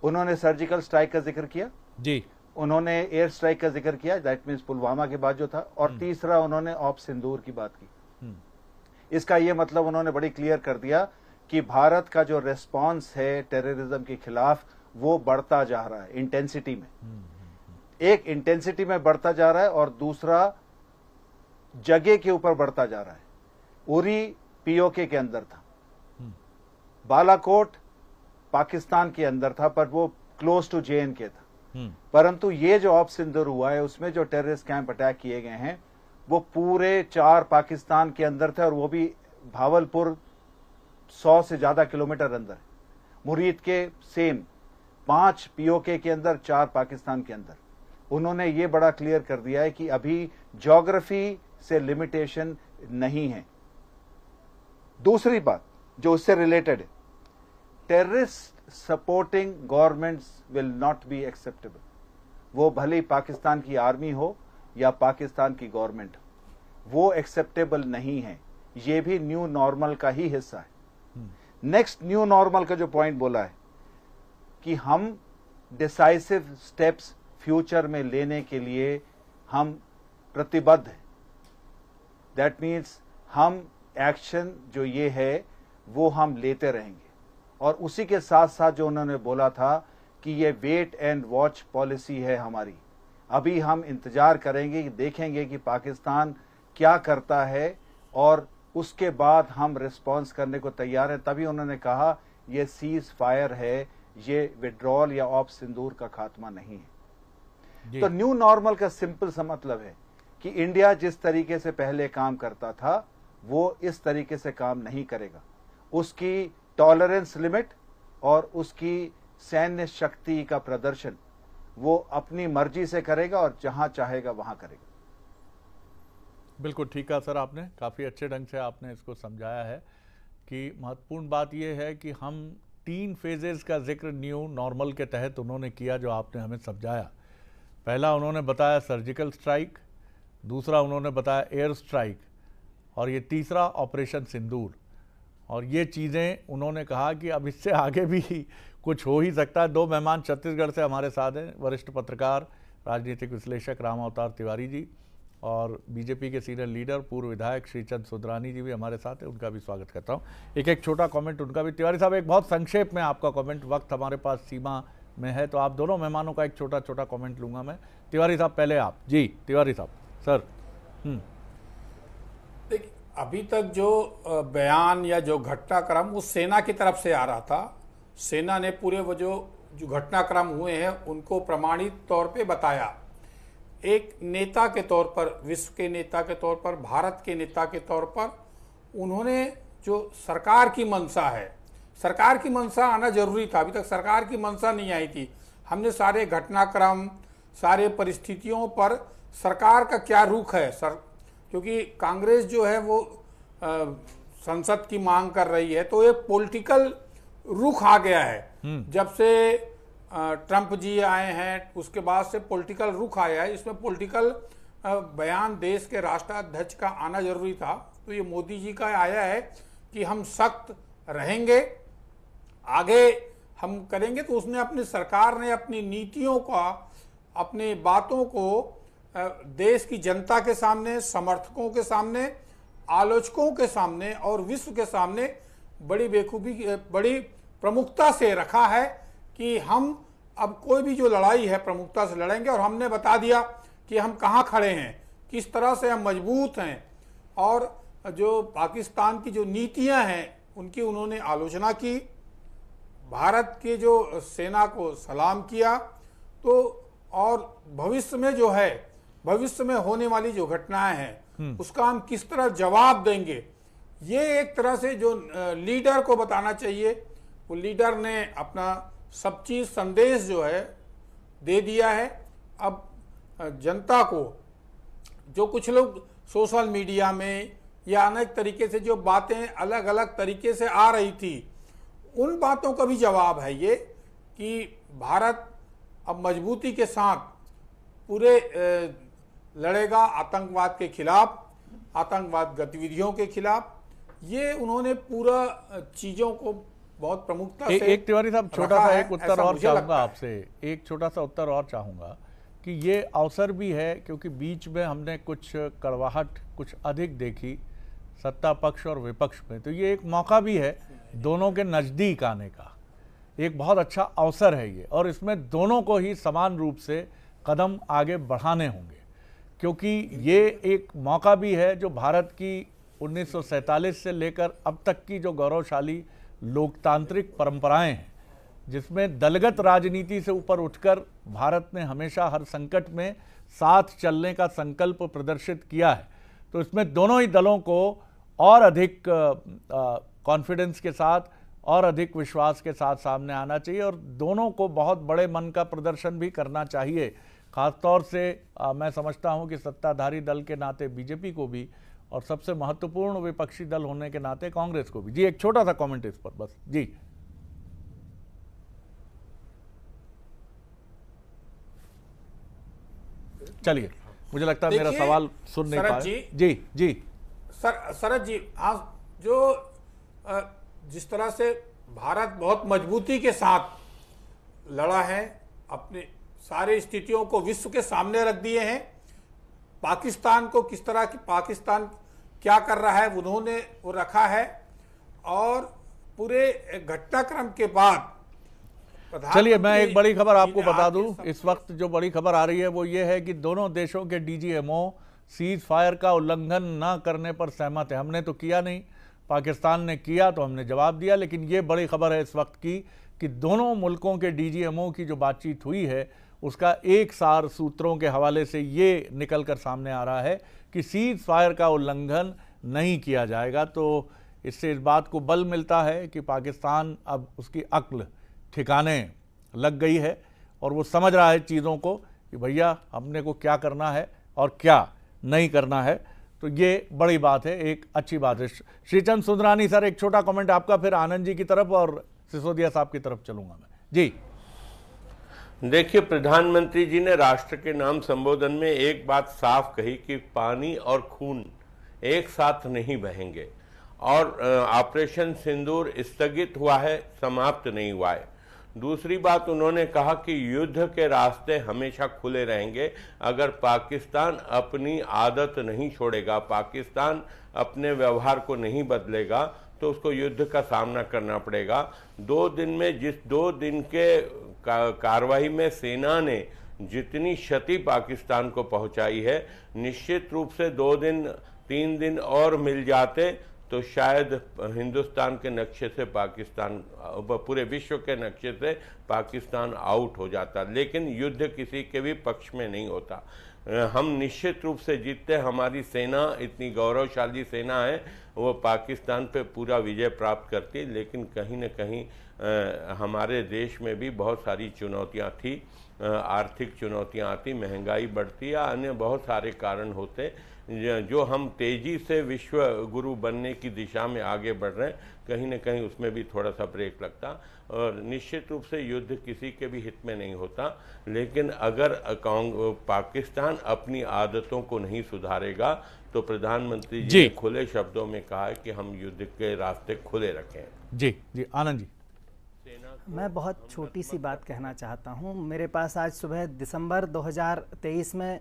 उन्होंने सर्जिकल स्ट्राइक का जिक्र किया जी, उन्होंने एयर स्ट्राइक का जिक्र किया, दैट मीन्स पुलवामा के बाद जो था, और तीसरा उन्होंने ऑपरेशन सिंदूर की बात की। इसका यह मतलब उन्होंने बड़ी क्लियर कर दिया कि भारत का जो रेस्पॉन्स है टेररिज्म के खिलाफ वो बढ़ता जा रहा है इंटेंसिटी में। एक इंटेंसिटी में बढ़ता जा रहा है और दूसरा जगह के ऊपर बढ़ता जा रहा है। उरी पीओके के अंदर था, बालाकोट पाकिस्तान के अंदर था, पर वो क्लोज टू JNK था। परंतु ये जो ऑपरेशन सिंदूर हुआ है उसमें जो टेररिस्ट कैंप अटैक किए गए हैं वो पूरे 4 पाकिस्तान के अंदर थे, और वो भी भावलपुर 100 से ज्यादा किलोमीटर अंदर। मुरीद के सेम 5 POK के अंदर, 4 पाकिस्तान के अंदर। उन्होंने ये बड़ा क्लियर कर दिया है कि अभी ज्योग्राफी से लिमिटेशन नहीं है। दूसरी बात जो उससे रिलेटेड है, terrorist supporting governments will not be acceptable. वो भले पाकिस्तान की आर्मी हो या पाकिस्तान की गवर्नमेंट, वो एक्सेप्टेबल नहीं है। ये भी न्यू नॉर्मल का ही हिस्सा है। नेक्स्ट न्यू नॉर्मल का जो पॉइंट बोला है कि हम डिसाइसिव स्टेप्स फ्यूचर में लेने के लिए हम प्रतिबद्ध हैं। दैट मीन्स हम एक्शन जो ये है वो हम लेते रहेंगे। और उसी के साथ साथ जो उन्होंने बोला था कि ये वेट एंड वॉच पॉलिसी है हमारी, अभी हम इंतजार करेंगे, देखेंगे कि पाकिस्तान क्या करता है और उसके बाद हम रिस्पॉन्स करने को तैयार हैं। तभी उन्होंने कहा ये सीज फायर है, ये विड्रॉल या ऑपरेशन सिंदूर का खात्मा नहीं है। तो न्यू नॉर्मल का सिंपल सा मतलब है कि इंडिया जिस तरीके से पहले काम करता था वो इस तरीके से काम नहीं करेगा। उसकी टॉलरेंस लिमिट और उसकी सैन्य शक्ति का प्रदर्शन वो अपनी मर्जी से करेगा और जहां चाहेगा वहां करेगा। बिल्कुल ठीक कहा सर, आपने काफ़ी अच्छे ढंग से आपने इसको समझाया है कि महत्वपूर्ण बात यह है कि हम 3 फेजेस का जिक्र न्यू नॉर्मल के तहत उन्होंने किया, जो आपने हमें समझाया। पहला उन्होंने बताया सर्जिकल स्ट्राइक, दूसरा उन्होंने बताया एयर स्ट्राइक, और ये तीसरा ऑपरेशन सिंदूर। और ये चीज़ें उन्होंने कहा कि अब इससे आगे भी कुछ हो ही सकता है। 2 मेहमान छत्तीसगढ़ से हमारे साथ हैं, वरिष्ठ पत्रकार राजनीतिक विश्लेषक राम अवतार तिवारी जी, और बीजेपी के सीनियर लीडर पूर्व विधायक श्रीचंद सुदरानी जी भी हमारे साथ हैं, उनका भी स्वागत करता हूं। एक छोटा कमेंट उनका भी। तिवारी साहब, एक बहुत संक्षेप में आपका कमेंट, वक्त हमारे पास सीमा में है, तो आप दोनों मेहमानों का एक छोटा छोटा कमेंट लूंगा मैं। तिवारी साहब पहले आप। जी तिवारी साहब। सर देखिए, अभी तक जो बयान या जो घटनाक्रम वो सेना की तरफ से आ रहा था। सेना ने पूरे वो जो घटनाक्रम हुए हैं उनको प्रमाणित तौर पे बताया। एक नेता के तौर पर, विश्व के नेता के तौर पर, भारत के नेता के तौर पर उन्होंने जो सरकार की मंशा है, सरकार की मंशा आना जरूरी था। अभी तक सरकार की मंशा नहीं आई थी। हमने सारे घटनाक्रम, सारे परिस्थितियों पर सरकार का क्या रुख है क्योंकि कांग्रेस जो है वो संसद की मांग कर रही है, तो एक पॉलिटिकल रुख आ गया है। जब से ट्रंप जी आए हैं उसके बाद से पॉलिटिकल रुख आया है। इसमें पॉलिटिकल बयान देश के राष्ट्राध्यक्ष का आना जरूरी था। तो ये मोदी जी का आया है कि हम सख्त रहेंगे, आगे हम करेंगे। तो उसने अपनी सरकार ने अपनी नीतियों का, अपनी बातों को देश की जनता के सामने, समर्थकों के सामने, आलोचकों के सामने और विश्व के सामने बड़ी बेखूबी, बड़ी प्रमुखता से रखा है कि हम अब कोई भी जो लड़ाई है प्रमुखता से लड़ेंगे। और हमने बता दिया कि हम कहाँ खड़े हैं, किस तरह से हम मजबूत हैं। और जो पाकिस्तान की जो नीतियां हैं उनकी उन्होंने आलोचना की, भारत के जो सेना को सलाम किया। तो और भविष्य में जो है, भविष्य में होने वाली जो घटनाएं हैं उसका हम किस तरह जवाब देंगे, ये एक तरह से जो लीडर को बताना चाहिए। वो लीडर ने अपना सब चीज संदेश जो है दे दिया है। अब जनता को, जो कुछ लोग सोशल मीडिया में या अनेक तरीके से जो बातें अलग अलग तरीके से आ रही थी, उन बातों का भी जवाब है ये कि भारत अब मजबूती के साथ पूरे लड़ेगा आतंकवाद के खिलाफ, आतंकवाद गतिविधियों के खिलाफ। ये उन्होंने पूरा चीजों को बहुत प्रमुखता से एक तिवारी साहब छोटा सा एक उत्तर और चाहूंगा आपसे, एक छोटा सा उत्तर और चाहूंगा कि ये अवसर भी है क्योंकि बीच में हमने कुछ कड़वाहट कुछ अधिक देखी सत्ता पक्ष और विपक्ष में, तो ये एक मौका भी है दोनों के नज़दीक आने का। एक बहुत अच्छा अवसर है ये, और इसमें दोनों को ही समान रूप से कदम आगे बढ़ाने होंगे, क्योंकि ये एक मौका भी है जो भारत की 1947 से लेकर अब तक की जो गौरवशाली लोकतांत्रिक परंपराएं हैं, जिसमें दलगत राजनीति से ऊपर उठकर भारत ने हमेशा हर संकट में साथ चलने का संकल्प प्रदर्शित किया है। तो इसमें दोनों ही दलों को और अधिक कॉन्फिडेंस के साथ और अधिक विश्वास के साथ सामने आना चाहिए, और दोनों को बहुत बड़े मन का प्रदर्शन भी करना चाहिए। खासतौर से मैं समझता हूं कि सत्ताधारी दल के नाते बीजेपी को भी, और सबसे महत्वपूर्ण विपक्षी दल होने के नाते कांग्रेस को भी। जी एक छोटा सा कमेंट इस पर बस। जी चलिए, मुझे लगता है मेरा सवाल सुन नहीं पाए। जी जी शरद जी, हाँ, जो जिस तरह से भारत बहुत मजबूती के साथ लड़ा है, अपनी सारी स्थितियों को विश्व के सामने रख दिए हैं। पाकिस्तान को किस तरह की, पाकिस्तान क्या कर रहा है उन्होंने वो रखा है, और पूरे घटनाक्रम के बाद चलिए मैं एक बड़ी खबर आपको बता दूं। इस वक्त जो बड़ी खबर आ रही है वो ये है कि दोनों देशों के डीजीएमओ सीज फायर का उल्लंघन न करने पर सहमत है। हमने तो किया नहीं, पाकिस्तान ने किया तो हमने जवाब दिया, लेकिन ये बड़ी खबर है इस वक्त की कि दोनों मुल्कों के डीजीएमओ की जो बातचीत हुई है उसका एक सार सूत्रों के हवाले से ये निकल कर सामने आ रहा है कि सीज फायर का उल्लंघन नहीं किया जाएगा। तो इससे इस बात को बल मिलता है कि पाकिस्तान अब उसकी अक्ल ठिकाने लग गई है और वो समझ रहा है चीज़ों को कि भैया हमने को क्या करना है और क्या नहीं करना है। तो ये बड़ी बात है, एक अच्छी बात है। श्रीचंद सुंदरानी सर, एक छोटा कमेंट आपका, फिर आनंद जी की तरफ और सिसोदिया साहब की तरफ चलूंगा मैं जी। देखिए, प्रधानमंत्री जी ने राष्ट्र के नाम संबोधन में एक बात साफ कही कि पानी और खून एक साथ नहीं बहेंगे, और ऑपरेशन सिंदूर स्थगित हुआ है, समाप्त नहीं हुआ है। दूसरी बात उन्होंने कहा कि युद्ध के रास्ते हमेशा खुले रहेंगे अगर पाकिस्तान अपनी आदत नहीं छोड़ेगा, पाकिस्तान अपने व्यवहार को नहीं बदलेगा तो उसको युद्ध का सामना करना पड़ेगा। 2 दिन में, जिस 2 दिन के कार्रवाई में सेना ने जितनी क्षति पाकिस्तान को पहुंचाई है, निश्चित रूप से 2 दिन 3 दिन और मिल जाते तो शायद हिंदुस्तान के नक्शे से पाकिस्तान, पूरे विश्व के नक्शे से पाकिस्तान आउट हो जाता। लेकिन युद्ध किसी के भी पक्ष में नहीं होता। हम निश्चित रूप से जीतते। हमारी सेना इतनी गौरवशाली सेना है, वो पाकिस्तान पे पूरा विजय प्राप्त करती। लेकिन कहीं न कहीं हमारे देश में भी बहुत सारी चुनौतियां थी, आर्थिक चुनौतियां आती, महंगाई बढ़ती या अन्य बहुत सारे कारण होते जो हम तेजी से विश्व गुरु बनने की दिशा में आगे बढ़ रहे हैं। कहीं न कहीं उसमें भी थोड़ा सा ब्रेक लगता, और निश्चित रूप से युद्ध किसी के भी हित में नहीं होता। लेकिन अगर पाकिस्तान अपनी आदतों को नहीं सुधारेगा तो प्रधानमंत्री जी ने खुले शब्दों में कहा है कि हम युद्ध के रास्ते खुले रखें। जी जी, आनंद जी। मैं बहुत छोटी सी बात कहना चाहता हूं। मेरे पास आज सुबह दिसंबर 2023 में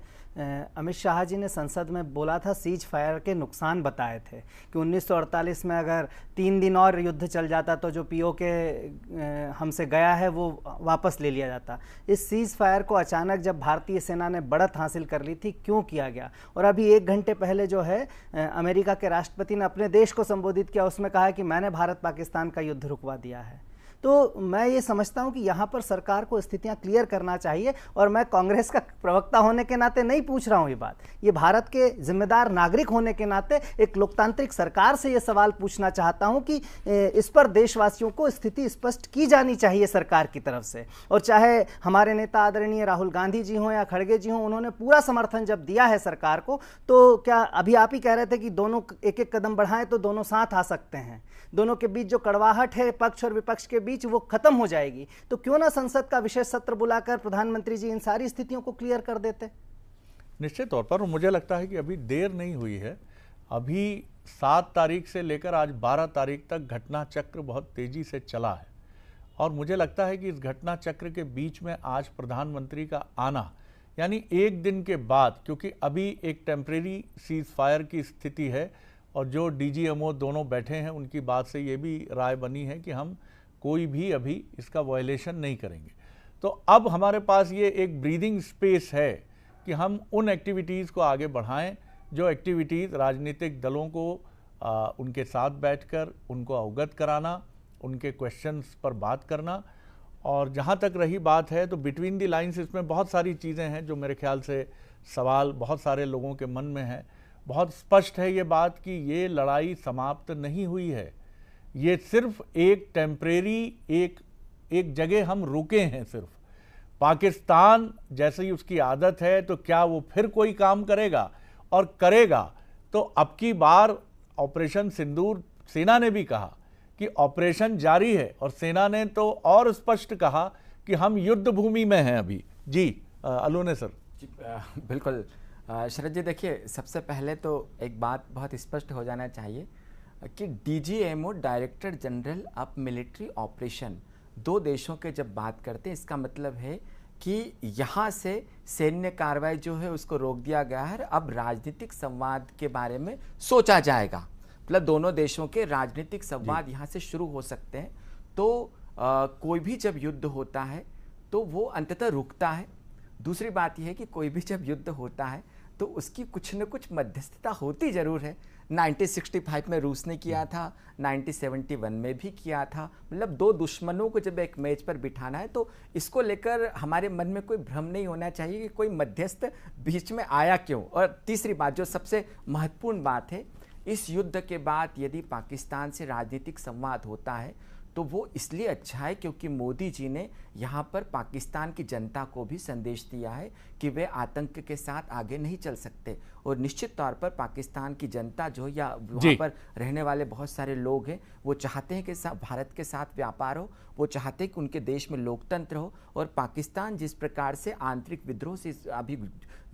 अमित शाह जी ने संसद में बोला था, सीज फायर के नुकसान बताए थे कि 1948 में अगर 3 दिन और युद्ध चल जाता तो जो पीओके हमसे गया है वो वापस ले लिया जाता। इस सीज फायर को अचानक जब भारतीय सेना ने बढ़त हासिल कर ली थी, क्यों किया गया? और अभी 1 घंटे पहले जो है अमेरिका के राष्ट्रपति ने अपने देश को संबोधित किया, उसमें कहा कि मैंने भारत पाकिस्तान का युद्ध रुकवा दिया है। तो मैं ये समझता हूं कि यहाँ पर सरकार को स्थितियां क्लियर करना चाहिए। और मैं कांग्रेस का प्रवक्ता होने के नाते नहीं पूछ रहा हूँ ये बात, ये भारत के जिम्मेदार नागरिक होने के नाते एक लोकतांत्रिक सरकार से ये सवाल पूछना चाहता हूँ कि इस पर देशवासियों को स्थिति स्पष्ट की जानी चाहिए सरकार की तरफ से। और चाहे हमारे नेता आदरणीय राहुल गांधी जी हों या खड़गे जी हों, उन्होंने पूरा समर्थन जब दिया है सरकार को, तो क्या अभी आप ही कह रहे थे कि दोनों एक एक कदम बढ़ाएं तो दोनों साथ आ सकते हैं, दोनों के बीच जो कड़वाहट है पक्ष और विपक्ष के बीच वो खत्म हो जाएगी। तो क्यों ना संसद का विशेष सत्र बुलाकर प्रधानमंत्री जी इन सारी स्थितियों को क्लियर कर देते? निश्चित तौर पर मुझे लगता है कि अभी देर नहीं हुई है। अभी 7 तारीख से लेकर आज 12 तारीख तक घटना चक्र बहुत तेजी से चला है, और मुझे लगता है कि इस घटना चक्र के बीच में आज प्रधानमंत्री का आना, यानी 1 दिन के बाद, क्योंकि अभी एक टेम्परेरी सीज फायर की स्थिति है और जो डीजीएमओ दोनों बैठे हैं उनकी बात से ये भी राय बनी है कि हम कोई भी अभी इसका वायलेशन नहीं करेंगे। तो अब हमारे पास ये एक ब्रीदिंग स्पेस है कि हम उन एक्टिविटीज़ को आगे बढ़ाएं जो एक्टिविटीज़ राजनीतिक दलों को उनके साथ बैठकर उनको अवगत कराना, उनके क्वेश्चंस पर बात करना। और जहाँ तक रही बात है तो बिटवीन द लाइंस इसमें बहुत सारी चीज़ें हैं जो मेरे ख्याल से सवाल बहुत सारे लोगों के मन में है। बहुत स्पष्ट है ये बात कि ये लड़ाई समाप्त नहीं हुई है, ये सिर्फ एक टेम्परेरी एक जगह हम रुके हैं। सिर्फ पाकिस्तान जैसे ही उसकी आदत है तो क्या वो फिर कोई काम करेगा, और करेगा तो अब की बार ऑपरेशन सिंदूर, सेना ने भी कहा कि ऑपरेशन जारी है, और सेना ने तो और स्पष्ट कहा कि हम युद्ध भूमि में हैं अभी। जी अलूने सर। जी बिल्कुल शरद जी, देखिए सबसे पहले तो एक बात बहुत स्पष्ट हो जाना चाहिए कि DGMO, director general of military operation, 2 देशों के जब बात करते हैं इसका मतलब है कि यहाँ से सैन्य कार्रवाई जो है उसको रोक दिया गया है। अब राजनीतिक संवाद के बारे में सोचा जाएगा, मतलब दोनों देशों के राजनीतिक संवाद यहाँ से शुरू हो सकते हैं। तो कोई भी जब युद्ध होता है तो वो अंततः रुकता है। दूसरी बात यह है कि कोई भी जब युद्ध होता है तो उसकी कुछ न कुछ मध्यस्थता होती ज़रूर है। 1965 में रूस ने किया था, 1971 में भी किया था। मतलब 2 दुश्मनों को जब एक मेज पर बिठाना है तो इसको लेकर हमारे मन में कोई भ्रम नहीं होना चाहिए कि कोई मध्यस्थ बीच में आया क्यों। और तीसरी बात जो सबसे महत्वपूर्ण बात है, इस युद्ध के बाद यदि पाकिस्तान से राजनीतिक संवाद होता है तो वो इसलिए अच्छा है क्योंकि मोदी जी ने यहाँ पर पाकिस्तान की जनता को भी संदेश दिया है कि वे आतंक के साथ आगे नहीं चल सकते। और निश्चित तौर पर पाकिस्तान की जनता जो या वहाँ पर रहने वाले बहुत सारे लोग हैं वो चाहते हैं कि भारत के साथ व्यापार हो, वो चाहते हैं कि उनके देश में लोकतंत्र हो। और पाकिस्तान जिस प्रकार से आंतरिक विद्रोह से अभी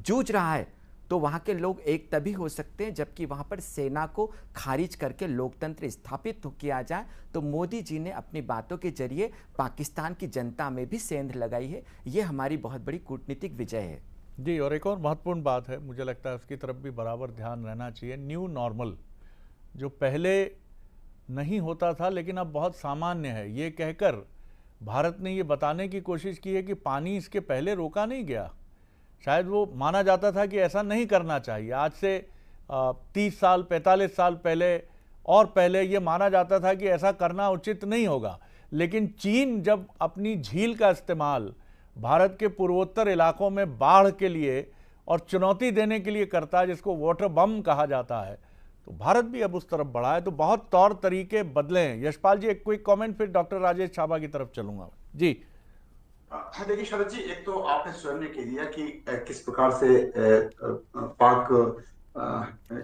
जूझ रहा है तो वहाँ के लोग एक तभी हो सकते हैं जबकि वहाँ पर सेना को खारिज करके लोकतंत्र स्थापित किया जाए। तो मोदी जी ने अपनी बातों के जरिए पाकिस्तान की जनता में भी सेंध लगाई है। ये हमारी बहुत बड़ी कूटनीतिक विजय है। जी, और एक और महत्वपूर्ण बात है, मुझे लगता है उसकी तरफ भी बराबर ध्यान रहना चाहिए। न्यू नॉर्मल जो पहले नहीं होता था लेकिन अब बहुत सामान्य है, ये कहकर भारत ने ये बताने की कोशिश की है कि पानी इसके पहले रोका नहीं गया। शायद वो माना जाता था कि ऐसा नहीं करना चाहिए। आज से 30 साल 45 साल पहले और पहले ये माना जाता था कि ऐसा करना उचित नहीं होगा। लेकिन चीन जब अपनी झील का इस्तेमाल भारत के पूर्वोत्तर इलाकों में बाढ़ के लिए और चुनौती देने के लिए करता है, जिसको वाटर बम कहा जाता है, तो भारत भी अब उस तरफ बढ़ा है। तो बहुत तौर तरीके बदले हैं। यशपाल जी, एक क्विक कमेंट, फिर डॉक्टर राजेश छाबा की तरफ चलूंगा। जी देखिए शरद जी, एक तो आपने स्वयं ने कह दिया कि किस प्रकार से पाक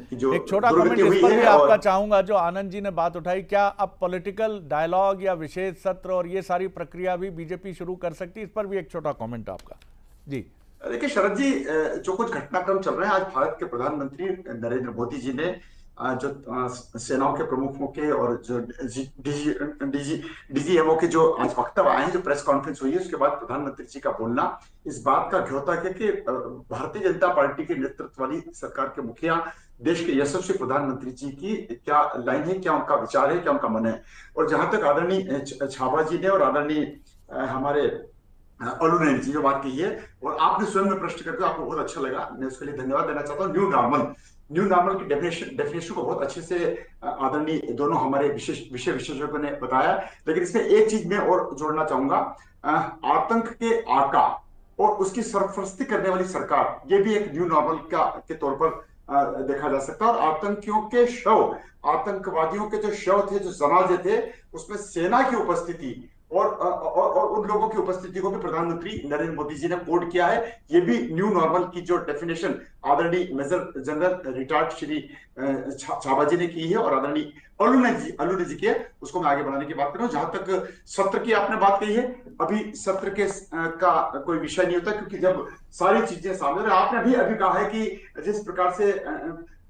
की जो एक छोटा कमेंट इस पर भी आपका चाहूंगा, जो आनंद जी ने बात उठाई, क्या अब पॉलिटिकल डायलॉग या विशेष सत्र और ये सारी प्रक्रिया भी बीजेपी शुरू कर सकती है? इस पर भी एक छोटा कमेंट आपका। जी देखिए शरद जी, जो कुछ घटनाक्रम चल रहे हैं, आज भारत के प्रधानमंत्री नरेंद्र मोदी जी ने जो सेनाओं के प्रमुखों के और जो डीजीएमओ के जो आज वक्तव्य आए हैं, जो प्रेस कॉन्फ्रेंस हुई है, उसके बाद प्रधानमंत्री जी का बोलना इस बात का घोता है कि भारतीय जनता पार्टी के नेतृत्व वाली सरकार के मुखिया, देश के यशस्वी प्रधानमंत्री जी की क्या लाइन है, क्या उनका विचार है, क्या उनका मन है। और जहां तक आदरणीय छाबा जी ने और आदरणीय हमारे अलू ने जी जो बात कही है, और आपने स्वयं में प्रश्न करके आपको बहुत अच्छा लगा, मैं उसके लिए धन्यवाद देना चाहता हूँ। न्यू नॉर्मल की डेफिनेशन को बहुत अच्छे से आदरणीय दोनों हमारे विषय विशेषज्ञों ने बताया। लेकिन इसमें एक चीज मैं और जोड़ना चाहूंगा, आतंक के आका और उसकी सरपरस्ती करने वाली सरकार, ये भी एक न्यू नॉर्मल के तौर पर देखा जा सकता है। और आतंकियों के शव, आतंकवादियों के जो शव थे, जो जनाजे थे, उसमें सेना की उपस्थिति और उन लोगों की उपस्थिति को भी प्रधानमंत्री नरेंद्र मोदी जी ने कोड किया है। ये भी न्यू नॉर्मल की जो डेफिनेशन आदरणीय मेजर जनरल रिटायर्ड श्री छाबा जी ने की है और आदरणीय अलू ने जी की है, उसको मैं आगे बढ़ाने की बात कर रहा हूं। जहां तक सत्र की आपने बात कही है, अभी सत्र के का कोई विषय नहीं होता, क्योंकि जब सारी चीजें सामने, आपने अभी कहा है कि जिस प्रकार से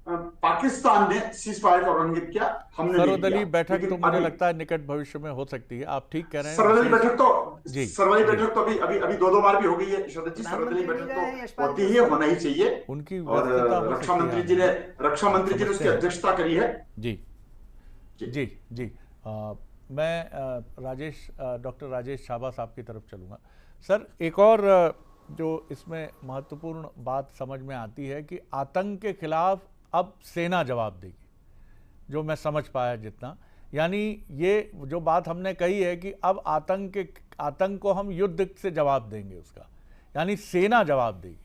पाकिस्तान ने सीज फायर का उल्लंघन किया, हमने सर्वदलीय बैठक तो मुझे लगता है निकट भविष्य में हो सकती है। आप ठीक कह रहे हैं। सर्वदलीय बैठक तो अभी दो बार भी हो गई है शरद जी। सर्वदलीय बैठक तो होती ही है, होना ही चाहिए उनकी, और रक्षा मंत्री जी ने उसकी अध्यक्षता करी है। जी जी जी मैं डॉक्टर राजेश छाबा साहब की तरफ चलूंगा। सर, एक और जो इसमें महत्वपूर्ण बात समझ में आती है कि आतंक के खिलाफ अब सेना जवाब देगी, जो मैं समझ पाया जितना। यानी ये जो बात हमने कही है कि अब आतंक को हम युद्ध से जवाब देंगे, उसका यानी सेना जवाब देगी।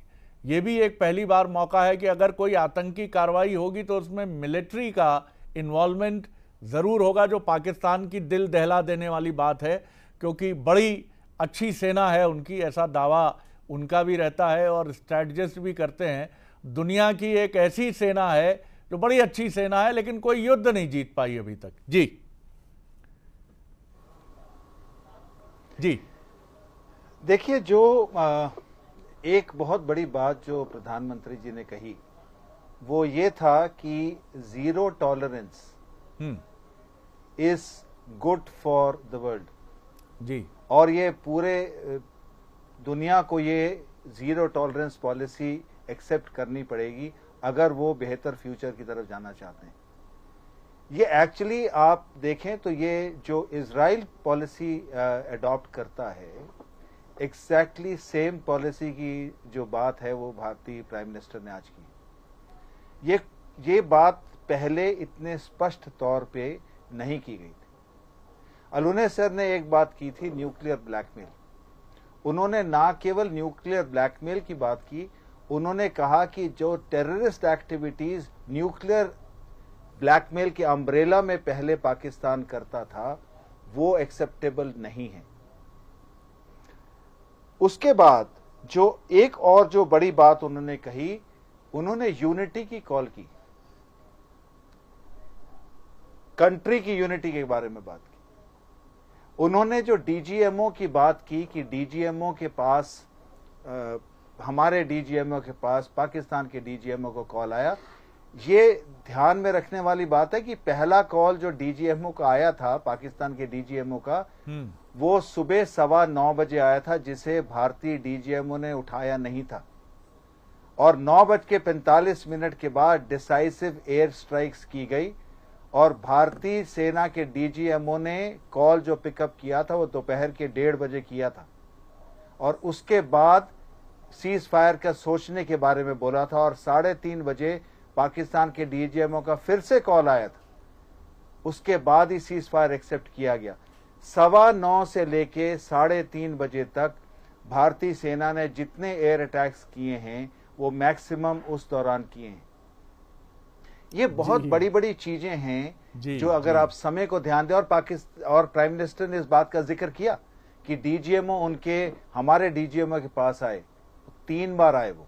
ये भी एक पहली बार मौका है कि अगर कोई आतंकी कार्रवाई होगी तो उसमें मिलिट्री का इन्वॉल्वमेंट ज़रूर होगा, जो पाकिस्तान की दिल दहला देने वाली बात है, क्योंकि बड़ी अच्छी सेना है उनकी, ऐसा दावा उनका भी रहता है और स्ट्रैटेजिस्ट भी करते हैं। दुनिया की एक ऐसी सेना है जो बड़ी अच्छी सेना है, लेकिन कोई युद्ध नहीं जीत पाई अभी तक। जी जी देखिए, जो एक बहुत बड़ी बात जो प्रधानमंत्री जी ने कही वो ये था कि zero tolerance is good for the world. जी, और ये पूरे दुनिया को ये जीरो टॉलरेंस पॉलिसी एक्सेप्ट करनी पड़ेगी अगर वो बेहतर फ्यूचर की तरफ जाना चाहते हैं। ये एक्चुअली आप देखें तो ये जो इजराइल पॉलिसी अडॉप्ट करता है, एग्जैक्टली सेम पॉलिसी की जो बात है वो भारतीय प्राइम मिनिस्टर ने आज की। ये बात पहले इतने स्पष्ट तौर पे नहीं की गई थी। अलूने सर ने एक बात की थी, न्यूक्लियर ब्लैकमेल। उन्होंने ना केवल न्यूक्लियर ब्लैकमेल की बात की, उन्होंने कहा कि जो टेररिस्ट एक्टिविटीज न्यूक्लियर ब्लैकमेल के अम्ब्रेला में पहले पाकिस्तान करता था, वो एक्सेप्टेबल नहीं है। उसके बाद एक और जो बड़ी बात उन्होंने कही, उन्होंने यूनिटी की कॉल की, कंट्री की यूनिटी के बारे में बात की। उन्होंने जो डीजीएमओ की बात की कि डीजीएमओ के पास हमारे डीजीएमओ के पास पाकिस्तान के डीजीएमओ को कॉल आया, ये ध्यान में रखने वाली बात है कि पहला कॉल जो डीजीएमओ का आया था, पाकिस्तान के डीजीएमओ का, वो सुबह 9:15 बजे आया था, जिसे भारतीय डीजीएमओ ने उठाया नहीं था। और 9:45 के बाद डिसाइसिव एयर स्ट्राइक्स की गई और भारतीय सेना के डीजीएमओ ने कॉल जो पिकअप किया था वो दोपहर के 1:30 बजे किया था और उसके बाद सीज फायर का सोचने के बारे में बोला था और 3:30 बजे पाकिस्तान के डीजीएमओ का फिर से कॉल आया था। उसके बाद ही सीज फायर एक्सेप्ट किया गया। 9:15 से लेके 3:30 बजे तक भारतीय सेना ने जितने एयर अटैक्स किए हैं वो मैक्सिमम उस दौरान किए हैं। ये बहुत बड़ी बड़ी चीजें हैं जो अगर आप समय को ध्यान दें, और प्राइम मिनिस्टर ने इस बात का जिक्र किया कि डीजीएमओ हमारे डीजीएमओ के पास आए, 3 बार आए वो,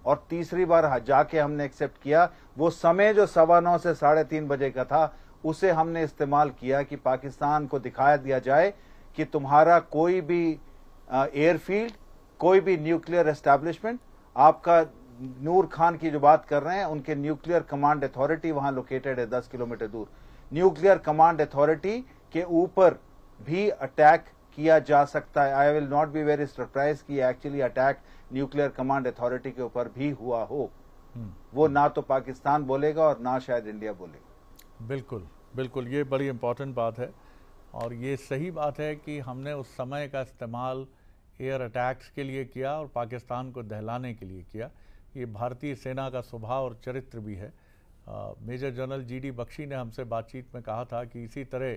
और तीसरी बार जाके हमने एक्सेप्ट किया। वो समय जो 9:15 से 3:30 बजे का था, उसे हमने इस्तेमाल किया कि पाकिस्तान को दिखाया दिया जाए कि तुम्हारा कोई भी एयरफील्ड, कोई भी न्यूक्लियर एस्टैब्लिशमेंट, आपका नूर खान की जो बात कर रहे हैं, उनके न्यूक्लियर कमांड अथॉरिटी वहां लोकेटेड है 10 किलोमीटर दूर। न्यूक्लियर कमांड अथॉरिटी के ऊपर भी अटैक किया जा सकता है। I will not be very surprise कि actually attack nuclear command authority के ऊपर भी हुआ हो। वो ना तो पाकिस्तान बोलेगा और ना शायद इंडिया बोलेगा। बिल्कुल बिल्कुल, ये बड़ी इंपॉर्टेंट बात है और ये सही बात है कि हमने उस समय का इस्तेमाल एयर अटैक्स के लिए किया और पाकिस्तान को दहलाने के लिए किया। ये भारतीय सेना का स्वभाव और चरित्र भी है। मेजर जनरल GD बख्शी ने हमसे बातचीत में कहा था कि इसी तरह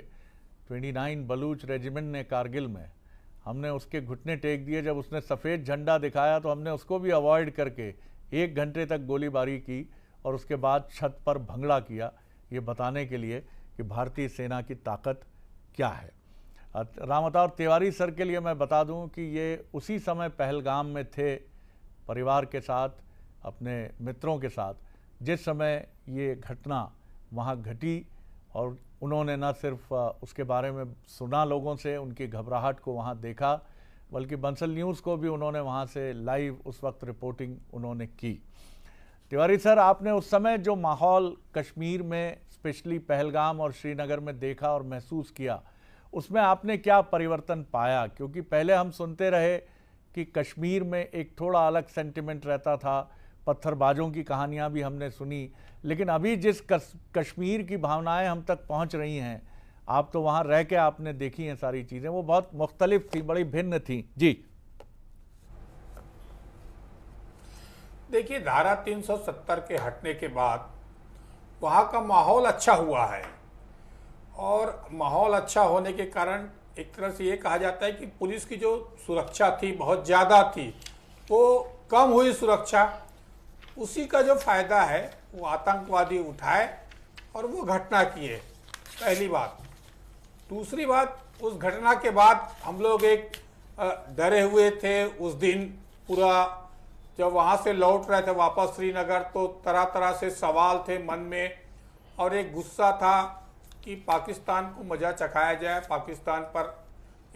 29 बलूच रेजिमेंट ने कारगिल में, हमने उसके घुटने टेक दिए। जब उसने सफ़ेद झंडा दिखाया तो हमने उसको भी अवॉइड करके 1 घंटे तक गोलीबारी की और उसके बाद छत पर भंगड़ा किया, ये बताने के लिए कि भारतीय सेना की ताकत क्या है। राम अवतार तिवारी सर के लिए मैं बता दूं कि ये उसी समय पहलगाम में थे परिवार के साथ, अपने मित्रों के साथ, जिस समय ये घटना वहाँ घटी। और उन्होंने न सिर्फ उसके बारे में सुना लोगों से, उनकी घबराहट को वहाँ देखा, बल्कि बंसल न्यूज़ को भी उन्होंने वहाँ से लाइव उस वक्त रिपोर्टिंग उन्होंने की। तिवारी सर, आपने उस समय जो माहौल कश्मीर में, स्पेशली पहलगाम और श्रीनगर में देखा और महसूस किया, उसमें आपने क्या परिवर्तन पाया? क्योंकि पहले हम सुनते रहे कि कश्मीर में एक थोड़ा अलग सेंटिमेंट रहता था, पत्थरबाजों की कहानियां भी हमने सुनी, लेकिन अभी जिस कश्मीर की भावनाएं हम तक पहुंच रही हैं, आप तो वहां रह के आपने देखी हैं सारी चीज़ें, वो बहुत मुख्तलिफ थी, बड़ी भिन्न थी। जी देखिए, धारा 370 के हटने के बाद वहाँ का माहौल अच्छा हुआ है और माहौल अच्छा होने के कारण एक तरह से ये कहा जाता है कि पुलिस की जो सुरक्षा थी बहुत ज़्यादा थी, वो कम हुई सुरक्षा। उसी का जो फायदा है वो आतंकवादी उठाए और वो घटना किए, पहली बात। दूसरी बात, उस घटना के बाद हम लोग एक डरे हुए थे उस दिन पूरा। जब वहाँ से लौट रहे थे वापस श्रीनगर, तो तरह तरह से सवाल थे मन में और एक गुस्सा था कि पाकिस्तान को मजा चखाया जाए, पाकिस्तान पर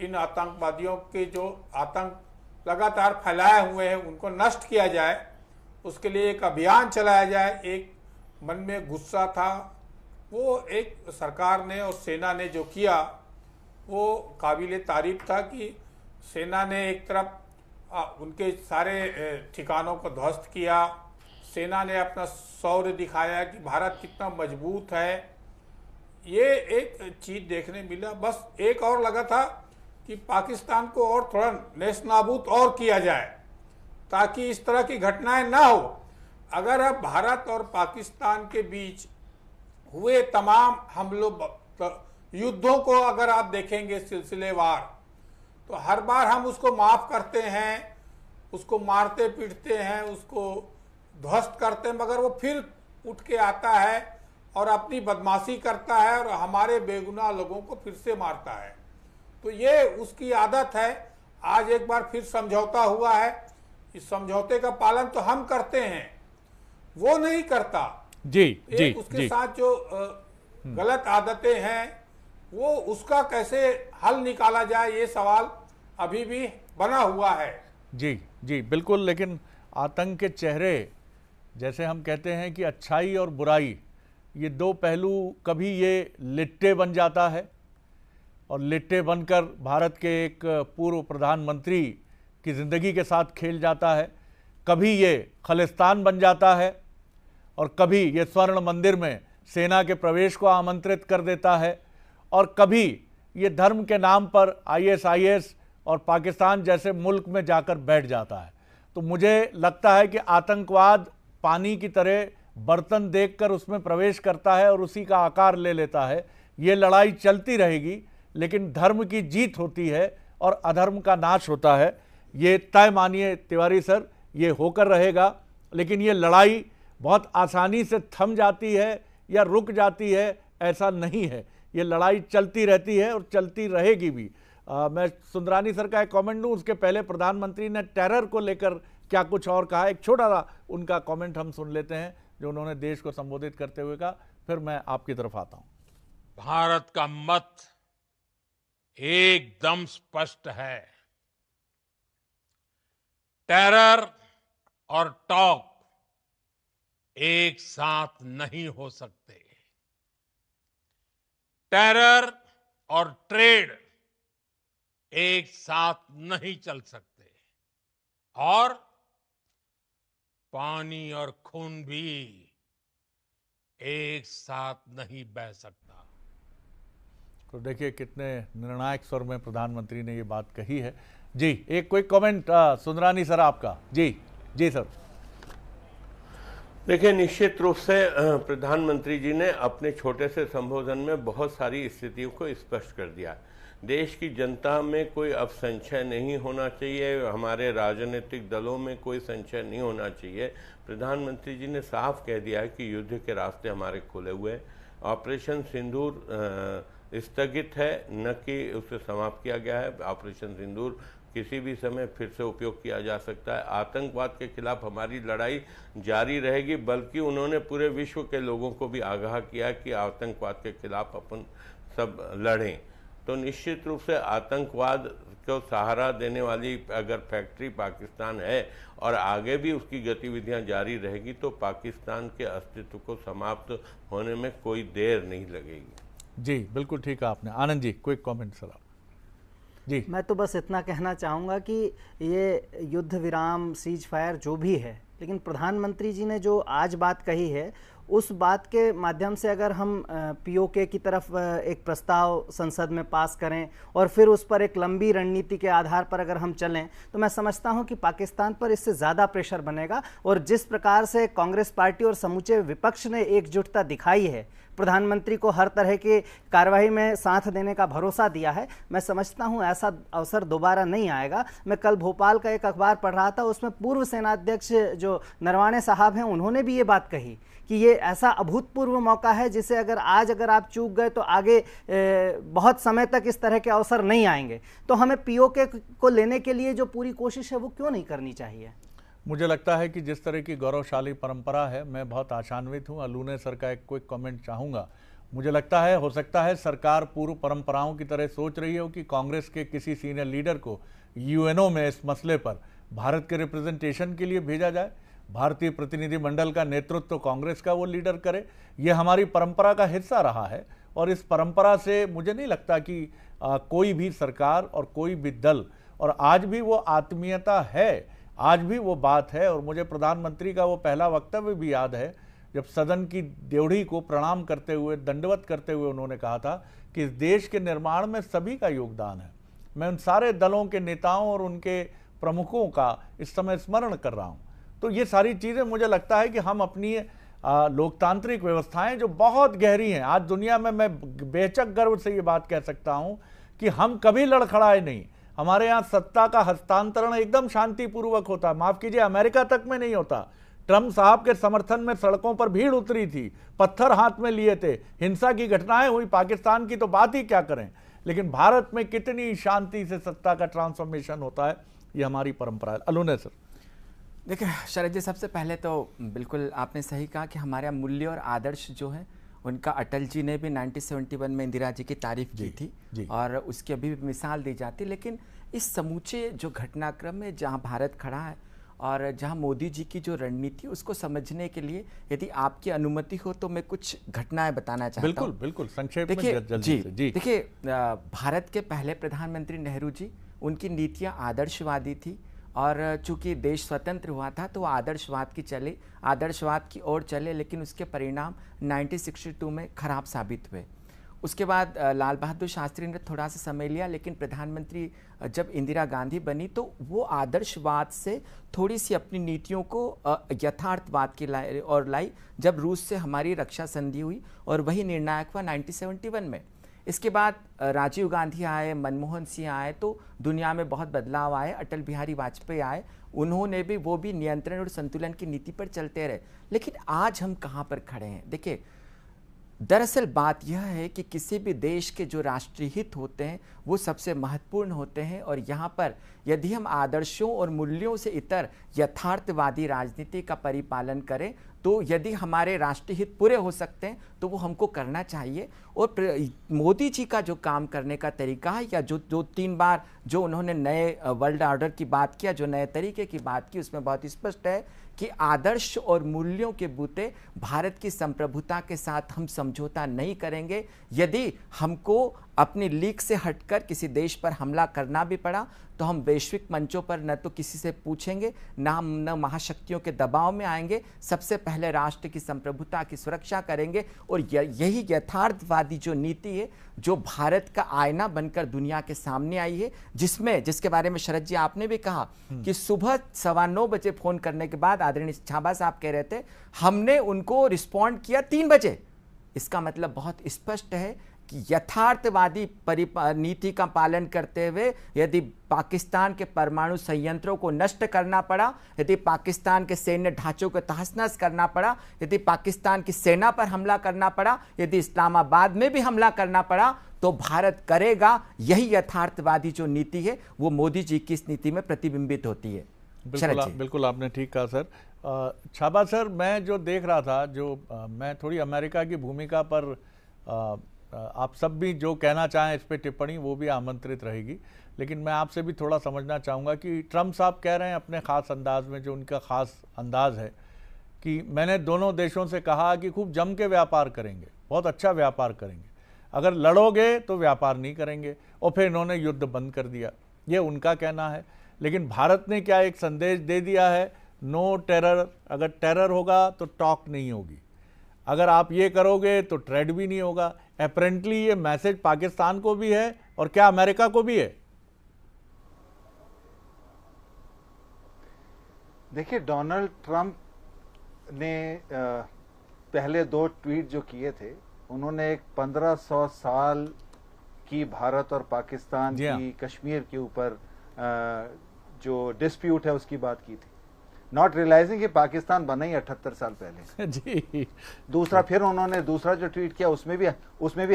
इन आतंकवादियों के जो आतंक लगातार फैलाए हुए हैं उनको नष्ट किया जाए, उसके लिए एक अभियान चलाया जाए। एक मन में गुस्सा था। वो एक सरकार ने और सेना ने जो किया वो काबिले तारीफ था कि सेना ने एक तरफ उनके सारे ठिकानों को ध्वस्त किया। सेना ने अपना शौर्य दिखाया कि भारत कितना मजबूत है। ये एक चीज़ देखने मिला। बस एक और लगा था कि पाकिस्तान को और थोड़ा नेस्तनाबूद और किया जाए ताकि इस तरह की घटनाएं ना हो। अगर अब भारत और पाकिस्तान के बीच हुए तमाम हम लोग युद्धों को अगर आप देखेंगे सिलसिलेवार, तो हर बार हम उसको माफ़ करते हैं, उसको मारते पीटते हैं, उसको ध्वस्त करते हैं, मगर वो फिर उठ के आता है और अपनी बदमाशी करता है और हमारे बेगुनाह लोगों को फिर से मारता है। तो ये उसकी आदत है। आज एक बार फिर समझौता हुआ है, इस समझौते का पालन तो हम करते हैं, वो नहीं करता। जी उसके साथ जो गलत आदतें हैं वो उसका कैसे हल निकाला जाए, ये सवाल अभी भी बना हुआ है। जी बिल्कुल। लेकिन आतंक के चेहरे, जैसे हम कहते हैं कि अच्छाई और बुराई, ये दो पहलू, कभी ये लिट्टे बन जाता है और लिट्टे बनकर भारत के एक पूर्व प्रधानमंत्री की ज़िंदगी के साथ खेल जाता है, कभी ये खालिस्तान बन जाता है और कभी ये स्वर्ण मंदिर में सेना के प्रवेश को आमंत्रित कर देता है और कभी ये धर्म के नाम पर ISIS और पाकिस्तान जैसे मुल्क में जाकर बैठ जाता है। तो मुझे लगता है कि आतंकवाद पानी की तरह बर्तन देखकर उसमें प्रवेश करता है और उसी का आकार ले लेता है। ये लड़ाई चलती रहेगी, लेकिन धर्म की जीत होती है और अधर्म का नाश होता है। ये तय मानिए तिवारी सर, ये होकर रहेगा। लेकिन ये लड़ाई बहुत आसानी से थम जाती है या रुक जाती है, ऐसा नहीं है। ये लड़ाई चलती रहती है और चलती रहेगी भी। मैं सुंदरानी सर का एक कमेंट दूं, उसके पहले प्रधानमंत्री ने टेरर को लेकर क्या कुछ और कहा, एक छोटा सा उनका कमेंट हम सुन लेते हैं जो उन्होंने देश को संबोधित करते हुए कहा, फिर मैं आपकी तरफ आता हूं। भारत का मत एकदम स्पष्ट है। टेरर और टॉक एक साथ नहीं हो सकते। टेरर और ट्रेड एक साथ नहीं चल सकते और पानी और खून भी एक साथ नहीं बह सकता। तो देखिए कितने निर्णायक स्वर में प्रधानमंत्री ने ये बात कही है। जी, एक कोई कमेंट सुंदरानी सर आपका। जी सर। देखिए, निश्चित रूप से प्रधानमंत्री जी ने अपने छोटे से संबोधन में बहुत सारी स्थितियों को स्पष्ट कर दिया। देश की जनता में कोई अब संशय नहीं होना चाहिए, हमारे राजनीतिक दलों में कोई संशय नहीं होना चाहिए। प्रधानमंत्री जी ने साफ कह दिया कि युद्ध के रास्ते हमारे खुले हुए हैं। ऑपरेशन सिंदूर स्थगित है, न कि उसे समाप्त किया गया है। ऑपरेशन सिंदूर किसी भी समय फिर से उपयोग किया जा सकता है। आतंकवाद के खिलाफ हमारी लड़ाई जारी रहेगी, बल्कि उन्होंने पूरे विश्व के लोगों को भी आगाह किया कि आतंकवाद के खिलाफ अपन सब लड़ें। तो निश्चित रूप से आतंकवाद को सहारा देने वाली अगर फैक्ट्री पाकिस्तान है और आगे भी उसकी गतिविधियां जारी रहेगी, तो पाकिस्तान के अस्तित्व को समाप्त होने में कोई देर नहीं लगेगी। जी बिल्कुल ठीक है आपने। Anand ji, quick comment sir. जी, मैं तो बस इतना कहना चाहूँगा कि ये युद्ध विराम, सीज फायर जो भी है, लेकिन प्रधानमंत्री जी ने जो आज बात कही है, उस बात के माध्यम से अगर हम POK की तरफ एक प्रस्ताव संसद में पास करें और फिर उस पर एक लंबी रणनीति के आधार पर अगर हम चलें, तो मैं समझता हूं कि पाकिस्तान पर इससे ज़्यादा प्रेशर बनेगा। और जिस प्रकार से कांग्रेस पार्टी और समूचे विपक्ष ने एकजुटता दिखाई है, प्रधानमंत्री को हर तरह की कार्रवाई में साथ देने का भरोसा दिया है, मैं समझता हूं ऐसा अवसर दोबारा नहीं आएगा। मैं कल भोपाल का एक अखबार पढ़ रहा था, उसमें पूर्व सेनाध्यक्ष जो नरवाणे साहब हैं, उन्होंने भी ये बात कही कि ये ऐसा अभूतपूर्व मौका है जिसे अगर आप चूक गए तो आगे बहुत समय तक इस तरह के अवसर नहीं आएंगे। तो हमें POK को लेने के लिए जो पूरी कोशिश है वो क्यों नहीं करनी चाहिए? मुझे लगता है कि जिस तरह की गौरवशाली परंपरा है, मैं बहुत आशान्वित हूं। अलूने सर का एक क्विक कमेंट चाहूँगा। मुझे लगता है, हो सकता है सरकार पूर्व परंपराओं की तरह सोच रही हो कि कांग्रेस के किसी सीनियर लीडर को UNO में इस मसले पर भारत के रिप्रेजेंटेशन के लिए भेजा जाए। भारतीय प्रतिनिधिमंडल का नेतृत्व तो कांग्रेस का वो लीडर करे। ये हमारी परंपरा का हिस्सा रहा है और इस परंपरा से मुझे नहीं लगता कि कोई भी सरकार और कोई भी दल, और आज भी वो आत्मीयता है, आज भी वो बात है। और मुझे प्रधानमंत्री का वो पहला वक्तव्य भी याद है, जब सदन की ड्योढ़ी को प्रणाम करते हुए, दंडवत करते हुए उन्होंने कहा था कि इस देश के निर्माण में सभी का योगदान है। मैं उन सारे दलों के नेताओं और उनके प्रमुखों का इस समय स्मरण कर रहा हूँ। तो ये सारी चीज़ें मुझे लगता है कि हम अपनी लोकतांत्रिक व्यवस्थाएं जो बहुत गहरी हैं, आज दुनिया में मैं बेचक गर्व से ये बात कह सकता हूँ कि हम कभी लड़खड़ाए नहीं। हमारे यहाँ सत्ता का हस्तांतरण एकदम शांतिपूर्वक होता है। माफ़ कीजिए, अमेरिका तक में नहीं होता। ट्रंप साहब के समर्थन में सड़कों पर भीड़ उतरी थी, पत्थर हाथ में लिए थे, हिंसा की घटनाएं हुई, पाकिस्तान की तो बात ही क्या करें। लेकिन भारत में कितनी शांति से सत्ता का ट्रांसफॉर्मेशन होता है, ये हमारी परंपरा है। अलूने सर। देखिए शरद जी, सबसे पहले तो बिल्कुल आपने सही कहा कि हमारे मूल्य और आदर्श जो है उनका अटल जी ने भी 1971 में इंदिरा जी की तारीफ की थी और उसकी अभी भी मिसाल दी जाती। लेकिन इस समूचे जो घटनाक्रम में जहां भारत खड़ा है और जहां मोदी जी की जो रणनीति उसको समझने के लिए यदि आपकी अनुमति हो तो मैं कुछ घटनाएं बताना चाहता हूं। बिल्कुल बिल्कुल, संक्षेप में जल्दी से। देखिए भारत के पहले प्रधानमंत्री नेहरू जी, उनकी नीतियां आदर्शवादी थी और चूंकि देश स्वतंत्र हुआ था तो आदर्शवाद की ओर चले, लेकिन उसके परिणाम 1962 में खराब साबित हुए। उसके बाद लाल बहादुर शास्त्री ने थोड़ा सा समय लिया, लेकिन प्रधानमंत्री जब इंदिरा गांधी बनी तो वो आदर्शवाद से थोड़ी सी अपनी नीतियों को यथार्थवाद की लाई जब रूस से हमारी रक्षा संधि हुई और वही निर्णायक हुआ 1971 में। इसके बाद राजीव गांधी आए, मनमोहन सिंह आए, तो दुनिया में बहुत बदलाव आए। अटल बिहारी वाजपेयी आए, उन्होंने भी वो भी नियंत्रण और संतुलन की नीति पर चलते रहे। लेकिन आज हम कहाँ पर खड़े हैं? देखिए दरअसल बात यह है कि किसी भी देश के जो राष्ट्रीय हित होते हैं वो सबसे महत्वपूर्ण होते हैं और यहाँ पर यदि हम आदर्शों और मूल्यों से इतर यथार्थवादी राजनीति का परिपालन करें तो यदि हमारे राष्ट्रीय हित पूरे हो सकते हैं तो वो हमको करना चाहिए। और मोदी जी का जो काम करने का तरीका है या जो 3 बार जो उन्होंने नए वर्ल्ड ऑर्डर की बात किया, जो नए तरीके की बात की, उसमें बहुत स्पष्ट है कि आदर्श और मूल्यों के बूते भारत की संप्रभुता के साथ हम समझौता नहीं करेंगे। यदि हमको अपनी लीक से हटकर किसी देश पर हमला करना भी पड़ा तो हम वैश्विक मंचों पर न तो किसी से पूछेंगे, न महाशक्तियों के दबाव में आएंगे। सबसे पहले राष्ट्र की संप्रभुता की सुरक्षा करेंगे और यही यथार्थवादी जो नीति है जो भारत का आईना बनकर दुनिया के सामने आई है, जिसके बारे में शरद जी आपने भी कहा कि सुबह 9:15 बजे फोन करने के बाद आदरणीय छाबा साहब कह रहे थे हमने उनको रिस्पॉन्ड किया 3 बजे। इसका मतलब बहुत स्पष्ट है कि यथार्थवादी नीति का पालन करते हुए यदि पाकिस्तान के परमाणु संयंत्रों को नष्ट करना पड़ा, यदि पाकिस्तान के सैन्य ढांचों को तहस-नहस करना पड़ा, यदि पाकिस्तान की सेना पर हमला करना पड़ा, यदि इस्लामाबाद में भी हमला करना पड़ा तो भारत करेगा। यही यथार्थवादी जो नीति है वो मोदी जी की इस नीति में प्रतिबिंबित होती है। बिल्कुल आपने ठीक कहा सर। छाबा सर, मैं जो देख रहा था, मैं थोड़ी अमेरिका की भूमिका पर आप सब भी जो कहना चाहें इस पे टिप्पणी वो भी आमंत्रित रहेगी, लेकिन मैं आपसे भी थोड़ा समझना चाहूँगा कि ट्रंप साहब कह रहे हैं अपने ख़ास अंदाज में, जो उनका ख़ास अंदाज है कि मैंने दोनों देशों से कहा कि खूब जम के व्यापार करेंगे, बहुत अच्छा व्यापार करेंगे, अगर लड़ोगे तो व्यापार नहीं करेंगे, और फिर इन्होंने युद्ध बंद कर दिया। ये उनका कहना है। लेकिन भारत ने क्या एक संदेश दे दिया है, नो टेरर। अगर टेरर होगा तो टॉक नहीं होगी, अगर आप ये करोगे तो ट्रेड भी नहीं होगा। अपेरेंटली ये मैसेज पाकिस्तान को भी है और क्या अमेरिका को भी है? देखिए, डोनाल्ड ट्रंप ने पहले 2 ट्वीट जो किए थे, उन्होंने एक 1500 साल की भारत और पाकिस्तान की कश्मीर के ऊपर जो डिस्प्यूट है उसकी बात की थी, नॉट रियलाइजिंग कि पाकिस्तान बना ही 78 साल पहले जी। दूसरा फिर उन्होंने दूसरा जो ट्वीट किया उसमें भी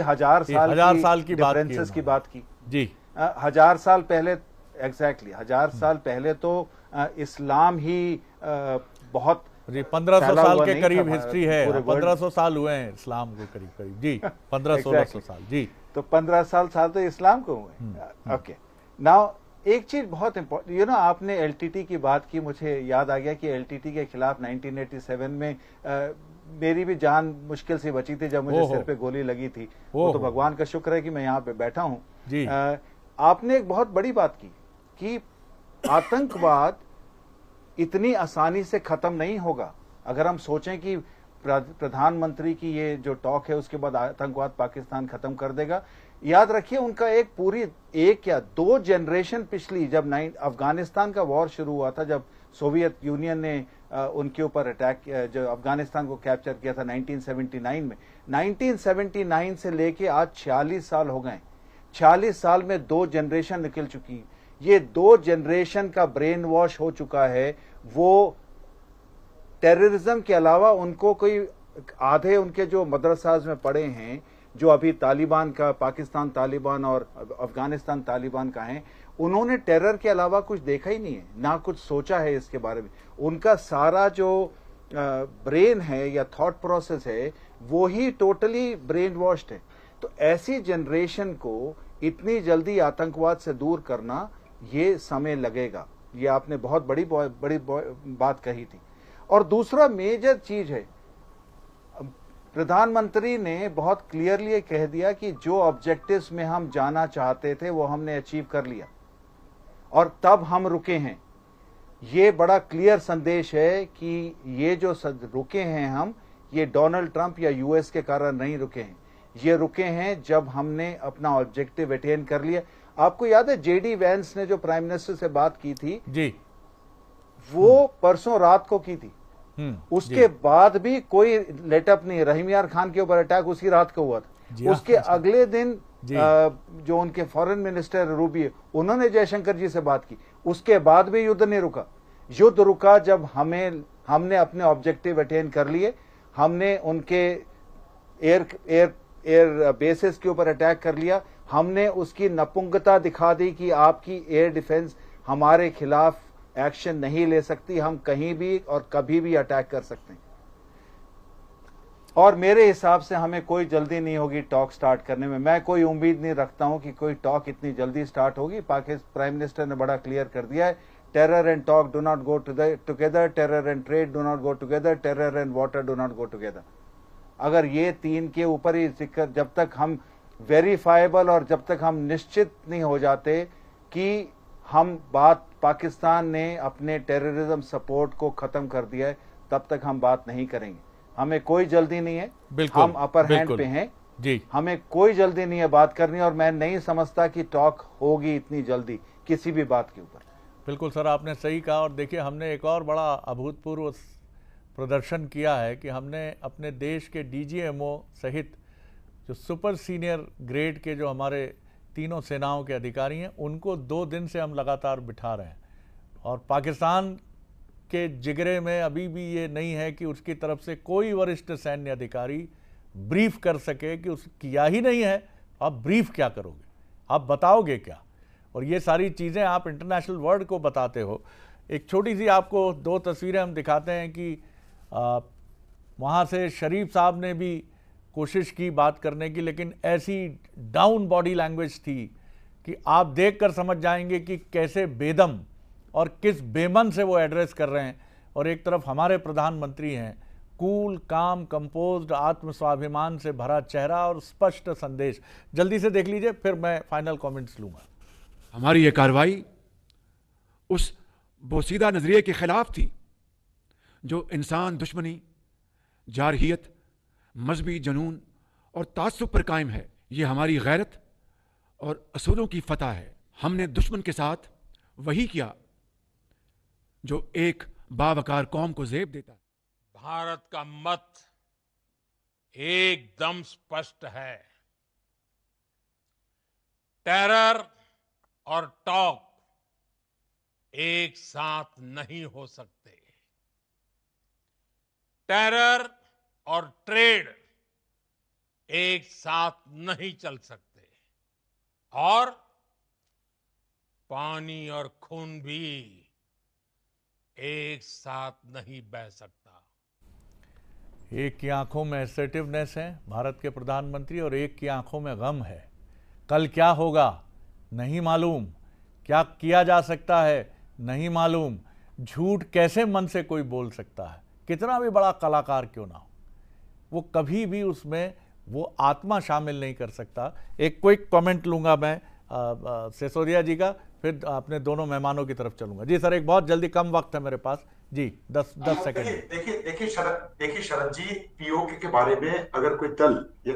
1000 साल की डिफरेंसेस की बात की जी। 1000 साल पहले, एग्जैक्टली 1000 साल पहले तो इस्लाम ही बहुत 1500 साल के करीब हिस्ट्री है। 1500 साल हुए हैं इस्लाम को करीब करीब जी, 1500-1600 साल जी। तो 15 साल तो इस्लाम को हुए। ओके, नाउ एक चीज बहुत इंपॉर्टेंट, आपने एलटीटी की बात की, मुझे याद आ गया कि एलटीटी के खिलाफ 1987 में मेरी भी जान मुश्किल से बची थी जब मुझे सिर पे गोली लगी थी। वो तो भगवान का शुक्र है कि मैं यहाँ पे बैठा हूँ। आपने एक बहुत बड़ी बात की कि आतंकवाद इतनी आसानी से खत्म नहीं होगा। अगर हम सोचें कि प्रधानमंत्री की ये जो टॉक है उसके बाद आतंकवाद पाकिस्तान खत्म कर देगा, याद रखिए उनका एक या 2 जनरेशन पिछली, जब अफगानिस्तान का वॉर शुरू हुआ था, जब सोवियत यूनियन ने उनके ऊपर अटैक, जो अफगानिस्तान को कैप्चर किया था 1979 में, 1979 से लेके आज 46 साल हो गए। 46 साल में 2 जनरेशन निकल चुकी। ये 2 जनरेशन का ब्रेन वॉश हो चुका है। वो टेररिज्म के अलावा उनको कोई आधे उनके जो मदरसाज में पढ़े हैं, जो अभी तालिबान का, पाकिस्तान तालिबान और अफगानिस्तान तालिबान का है, उन्होंने टेरर के अलावा कुछ देखा ही नहीं है, ना कुछ सोचा है इसके बारे में। उनका सारा जो ब्रेन है या थॉट प्रोसेस है वो ही टोटली ब्रेन वॉश्ड है। तो ऐसी जनरेशन को इतनी जल्दी आतंकवाद से दूर करना, ये समय लगेगा। ये आपने बहुत बड़ी बात कही थी। और दूसरा मेजर चीज है, प्रधानमंत्री ने बहुत क्लियरली कह दिया कि जो ऑब्जेक्टिव्स में हम जाना चाहते थे वो हमने अचीव कर लिया और तब हम रुके हैं। ये बड़ा क्लियर संदेश है कि ये जो रुके हैं हम, ये डोनाल्ड ट्रंप या यूएस के कारण नहीं रुके हैं, ये रुके हैं जब हमने अपना ऑब्जेक्टिव अटेन कर लिया। आपको याद है जेडी वैंस ने जो प्राइम मिनिस्टर से बात की थी जी, वो परसों रात को की थी। उसके बाद भी कोई लेटअप नहीं। रहीम यार खान के ऊपर अटैक उसी रात को हुआ था। उसके अगले दिन जो उनके फॉरेन मिनिस्टर रूबी, उन्होंने जयशंकर जी से बात की। उसके बाद भी युद्ध नहीं रुका। युद्ध रुका जब हमने अपने ऑब्जेक्टिव अटेन कर लिए, हमने उनके एयर बेसिस के ऊपर अटैक कर लिया, हमने उसकी नपुंगता दिखा दी कि आपकी एयर डिफेंस हमारे खिलाफ एक्शन नहीं ले सकती, हम कहीं भी और कभी भी अटैक कर सकते हैं। और मेरे हिसाब से हमें कोई जल्दी नहीं होगी टॉक स्टार्ट करने में। मैं कोई उम्मीद नहीं रखता हूं कि कोई टॉक इतनी जल्दी स्टार्ट होगी। पाकिस्तान प्राइम मिनिस्टर ने बड़ा क्लियर कर दिया है, terror and talk do not go together, terror and trade do not go together, terror and water do not go together. अगर ये तीन के ऊपर ही जिक्र, जब तक हम वेरीफाइबल और जब तक हम निश्चित नहीं हो जाते कि हम बात, पाकिस्तान ने अपने टेररिज्म सपोर्ट को खत्म कर दिया है, तब तक हम बात नहीं करेंगे। हमें कोई जल्दी नहीं है, हम अपर हैंड पे हैं जी, हमें कोई जल्दी नहीं है बात करनी। और मैं नहीं समझता कि टॉक होगी इतनी जल्दी किसी भी बात के ऊपर। बिल्कुल सर, आपने सही कहा। और देखिए, हमने एक और बड़ा अभूतपूर्व प्रदर्शन किया है कि हमने अपने देश के डीजीएमओ सहित जो सुपर सीनियर ग्रेड के जो हमारे तीनों सेनाओं के अधिकारी हैं, उनको 2 दिन से हम लगातार बिठा रहे हैं। और पाकिस्तान के जिगरे में अभी भी ये नहीं है कि उसकी तरफ से कोई वरिष्ठ सैन्य अधिकारी ब्रीफ कर सके कि उस किया ही नहीं है, आप ब्रीफ क्या करोगे, आप बताओगे क्या। और ये सारी चीज़ें आप इंटरनेशनल वर्ल्ड को बताते हो। एक छोटी सी आपको 2 तस्वीरें हम दिखाते हैं कि वहाँ से शरीफ साहब ने भी कोशिश की बात करने की, लेकिन ऐसी डाउन बॉडी लैंग्वेज थी कि आप देखकर समझ जाएंगे कि कैसे बेदम और किस बेमन से वो एड्रेस कर रहे हैं। और एक तरफ हमारे प्रधानमंत्री हैं, कूल, काम, कंपोज्ड, आत्मस्वाभिमान से भरा चेहरा और स्पष्ट संदेश। जल्दी से देख लीजिए, फिर मैं फाइनल कमेंट्स लूँगा। हमारी ये कार्रवाई उस बोसीदा नजरिए के खिलाफ थी जो इंसान दुश्मनी, जारहियत, मजहबी जनून और तासुब पर कायम है। ये हमारी गैरत और असूलों की फतह है। हमने दुश्मन के साथ वही किया जो एक बावकार कौम को ज़ेब देता है। भारत का मत एकदम स्पष्ट है। टेरर और टॉक एक साथ नहीं हो सकते। टेरर और ट्रेड एक साथ नहीं चल सकते। और पानी और खून भी एक साथ नहीं बह सकता। एक की आंखों में असर्टिवनेस है भारत के प्रधानमंत्री, और एक की आंखों में गम है। कल क्या होगा नहीं मालूम, क्या किया जा सकता है नहीं मालूम। झूठ कैसे मन से कोई बोल सकता है, कितना भी बड़ा कलाकार क्यों ना हो, वो कभी भी उसमें वो आत्मा शामिल नहीं कर सकता। एक क्विक कमेंट लूँगा मैं सिसोदिया जी का, फिर अपने दोनों मेहमानों की तरफ चलूंगा। जी सर, एक बहुत जल्दी, कम वक्त है मेरे पास जी, 10 सेकंड। देखिए शरद जी, पीओके के बारे में अगर कोई दल या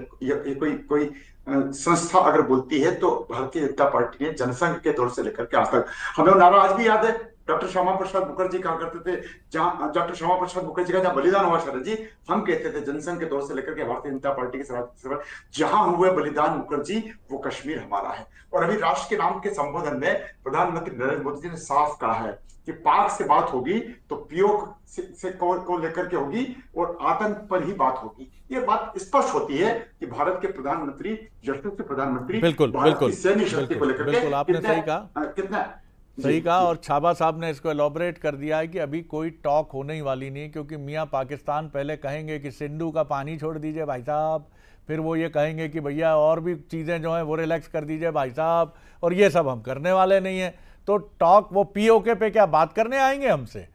कोई संस्था अगर बोलती है तो भारतीय जनता पार्टी ने जनसंघ के दौर से लेकर के आज तक, हमें वो नारा आज भी याद है डॉक्टर श्यामा प्रसाद मुखर्जी कहा करते थे, जहां डॉक्टर श्यामा प्रसाद मुखर्जी का जहां बलिदान हुआ शरद जी, हम कहते थे जनसंघ के दौर से लेकर के भारतीय जनता पार्टी के सभा, जहां हुए बलिदान मुखर्जी वो कश्मीर हमारा है। और अभी राष्ट्र के नाम के संबोधन में प्रधानमंत्री नरेंद्र मोदी जी ने साफ कहा है कि पाक से बात होगी तो पीओक से को लेकर के होगी और आतंक पर ही बात होगी। ये बात स्पष्ट होती है कि भारत के प्रधानमंत्री, यशस्वी प्रधानमंत्री, भारत की सैन्य शक्ति को लेकर के आपने सही कहा, कितना सही कहा। और छाबा साहब ने इसको एलॉबरेट कर दिया है कि अभी कोई टॉक होने वाली नहीं, क्योंकि मियाँ पाकिस्तान पहले कहेंगे कि सिंधु का पानी छोड़ दीजिए भाई साहब, फिर वो ये कहेंगे कि भैया और भी चीज़ें जो हैं वो रिलैक्स कर दीजिए भाई साहब, और ये सब हम करने वाले नहीं हैं। तो टॉक, वो पीओके पे क्या बात करने आएंगे हमसे?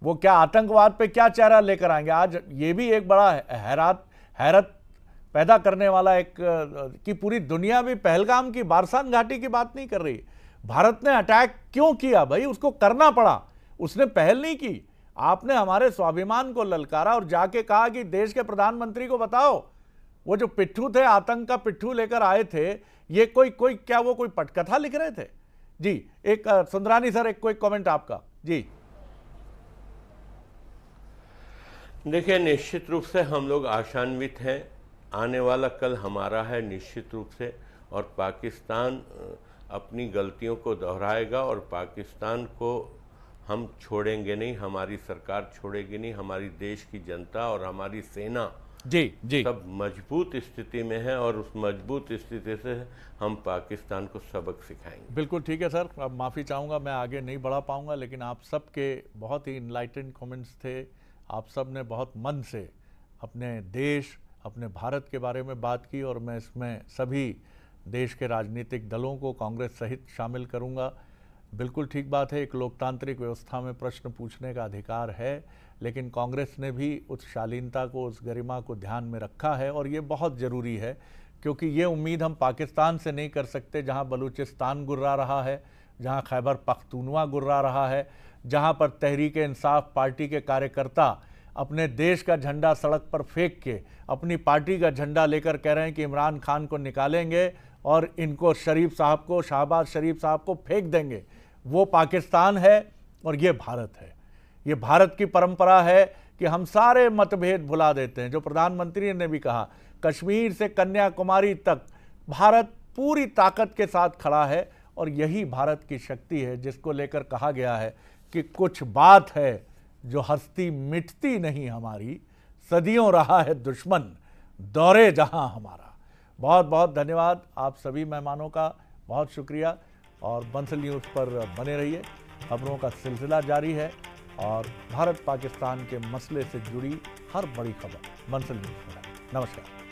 वो क्या आतंकवाद पे क्या चेहरा लेकर आएंगे? आज ये भी एक बड़ा हैरत पैदा करने वाला एक कि पूरी दुनिया भी पहलगाम की, बारसान घाटी की बात नहीं कर रही। भारत ने अटैक क्यों किया भाई? उसको करना पड़ा, उसने पहल नहीं की। आपने हमारे स्वाभिमान को ललकारा और जाके कहा कि देश के प्रधानमंत्री को बताओ, वो जो पिट्ठू थे, आतंक का पिट्ठू लेकर आए थे, ये कोई क्या वो कोई पटकथा लिख रहे थे? जी, एक सुंदरानी सर, एक कोई कमेंट आपका। जी देखिए, निश्चित रूप से हम लोग आशान्वित हैं। आने वाला कल हमारा है निश्चित रूप से, और पाकिस्तान अपनी गलतियों को दोहराएगा और पाकिस्तान को हम छोड़ेंगे नहीं, हमारी सरकार छोड़ेगी नहीं, हमारी देश की जनता और हमारी सेना जी सब मजबूत स्थिति में है, और उस मजबूत स्थिति से हम पाकिस्तान को सबक सिखाएंगे। बिल्कुल ठीक है सर, अब माफ़ी चाहूँगा, मैं आगे नहीं बढ़ा पाऊँगा, लेकिन आप सबके बहुत ही इनलाइटेंड कमेंट्स थे। आप सब ने बहुत मन से अपने देश, अपने भारत के बारे में बात की, और मैं इसमें सभी देश के राजनीतिक दलों को कांग्रेस सहित शामिल करूंगा। बिल्कुल ठीक बात है, एक लोकतांत्रिक व्यवस्था में प्रश्न पूछने का अधिकार है, लेकिन कांग्रेस ने भी उस शालीनता को, उस गरिमा को ध्यान में रखा है, और ये बहुत ज़रूरी है, क्योंकि ये उम्मीद हम पाकिस्तान से नहीं कर सकते, जहां बलूचिस्तान गुर्रा रहा है, जहां खैबर पख्तूनवा गुर्रा रहा है, जहां पर तहरीक-ए-इंसाफ पार्टी के कार्यकर्ता अपने देश का झंडा सड़क पर फेंक के अपनी पार्टी का झंडा लेकर कह रहे हैं कि इमरान खान को निकालेंगे और इनको शरीफ साहब को, शहबाज शरीफ साहब को फेंक देंगे। वो पाकिस्तान है और ये भारत है। ये भारत की परंपरा है कि हम सारे मतभेद भुला देते हैं। जो प्रधानमंत्री ने भी कहा, कश्मीर से कन्याकुमारी तक भारत पूरी ताकत के साथ खड़ा है, और यही भारत की शक्ति है, जिसको लेकर कहा गया है कि कुछ बात है जो हस्ती मिटती नहीं हमारी, सदियों रहा है दुश्मन दौरे जहां हमारा। बहुत बहुत धन्यवाद आप सभी मेहमानों का, बहुत शुक्रिया, और बंसल न्यूज़ पर बने रहिए। खबरों का सिलसिला जारी है, और भारत पाकिस्तान के मसले से जुड़ी हर बड़ी खबर बंसल न्यूज़ पर है। नमस्कार।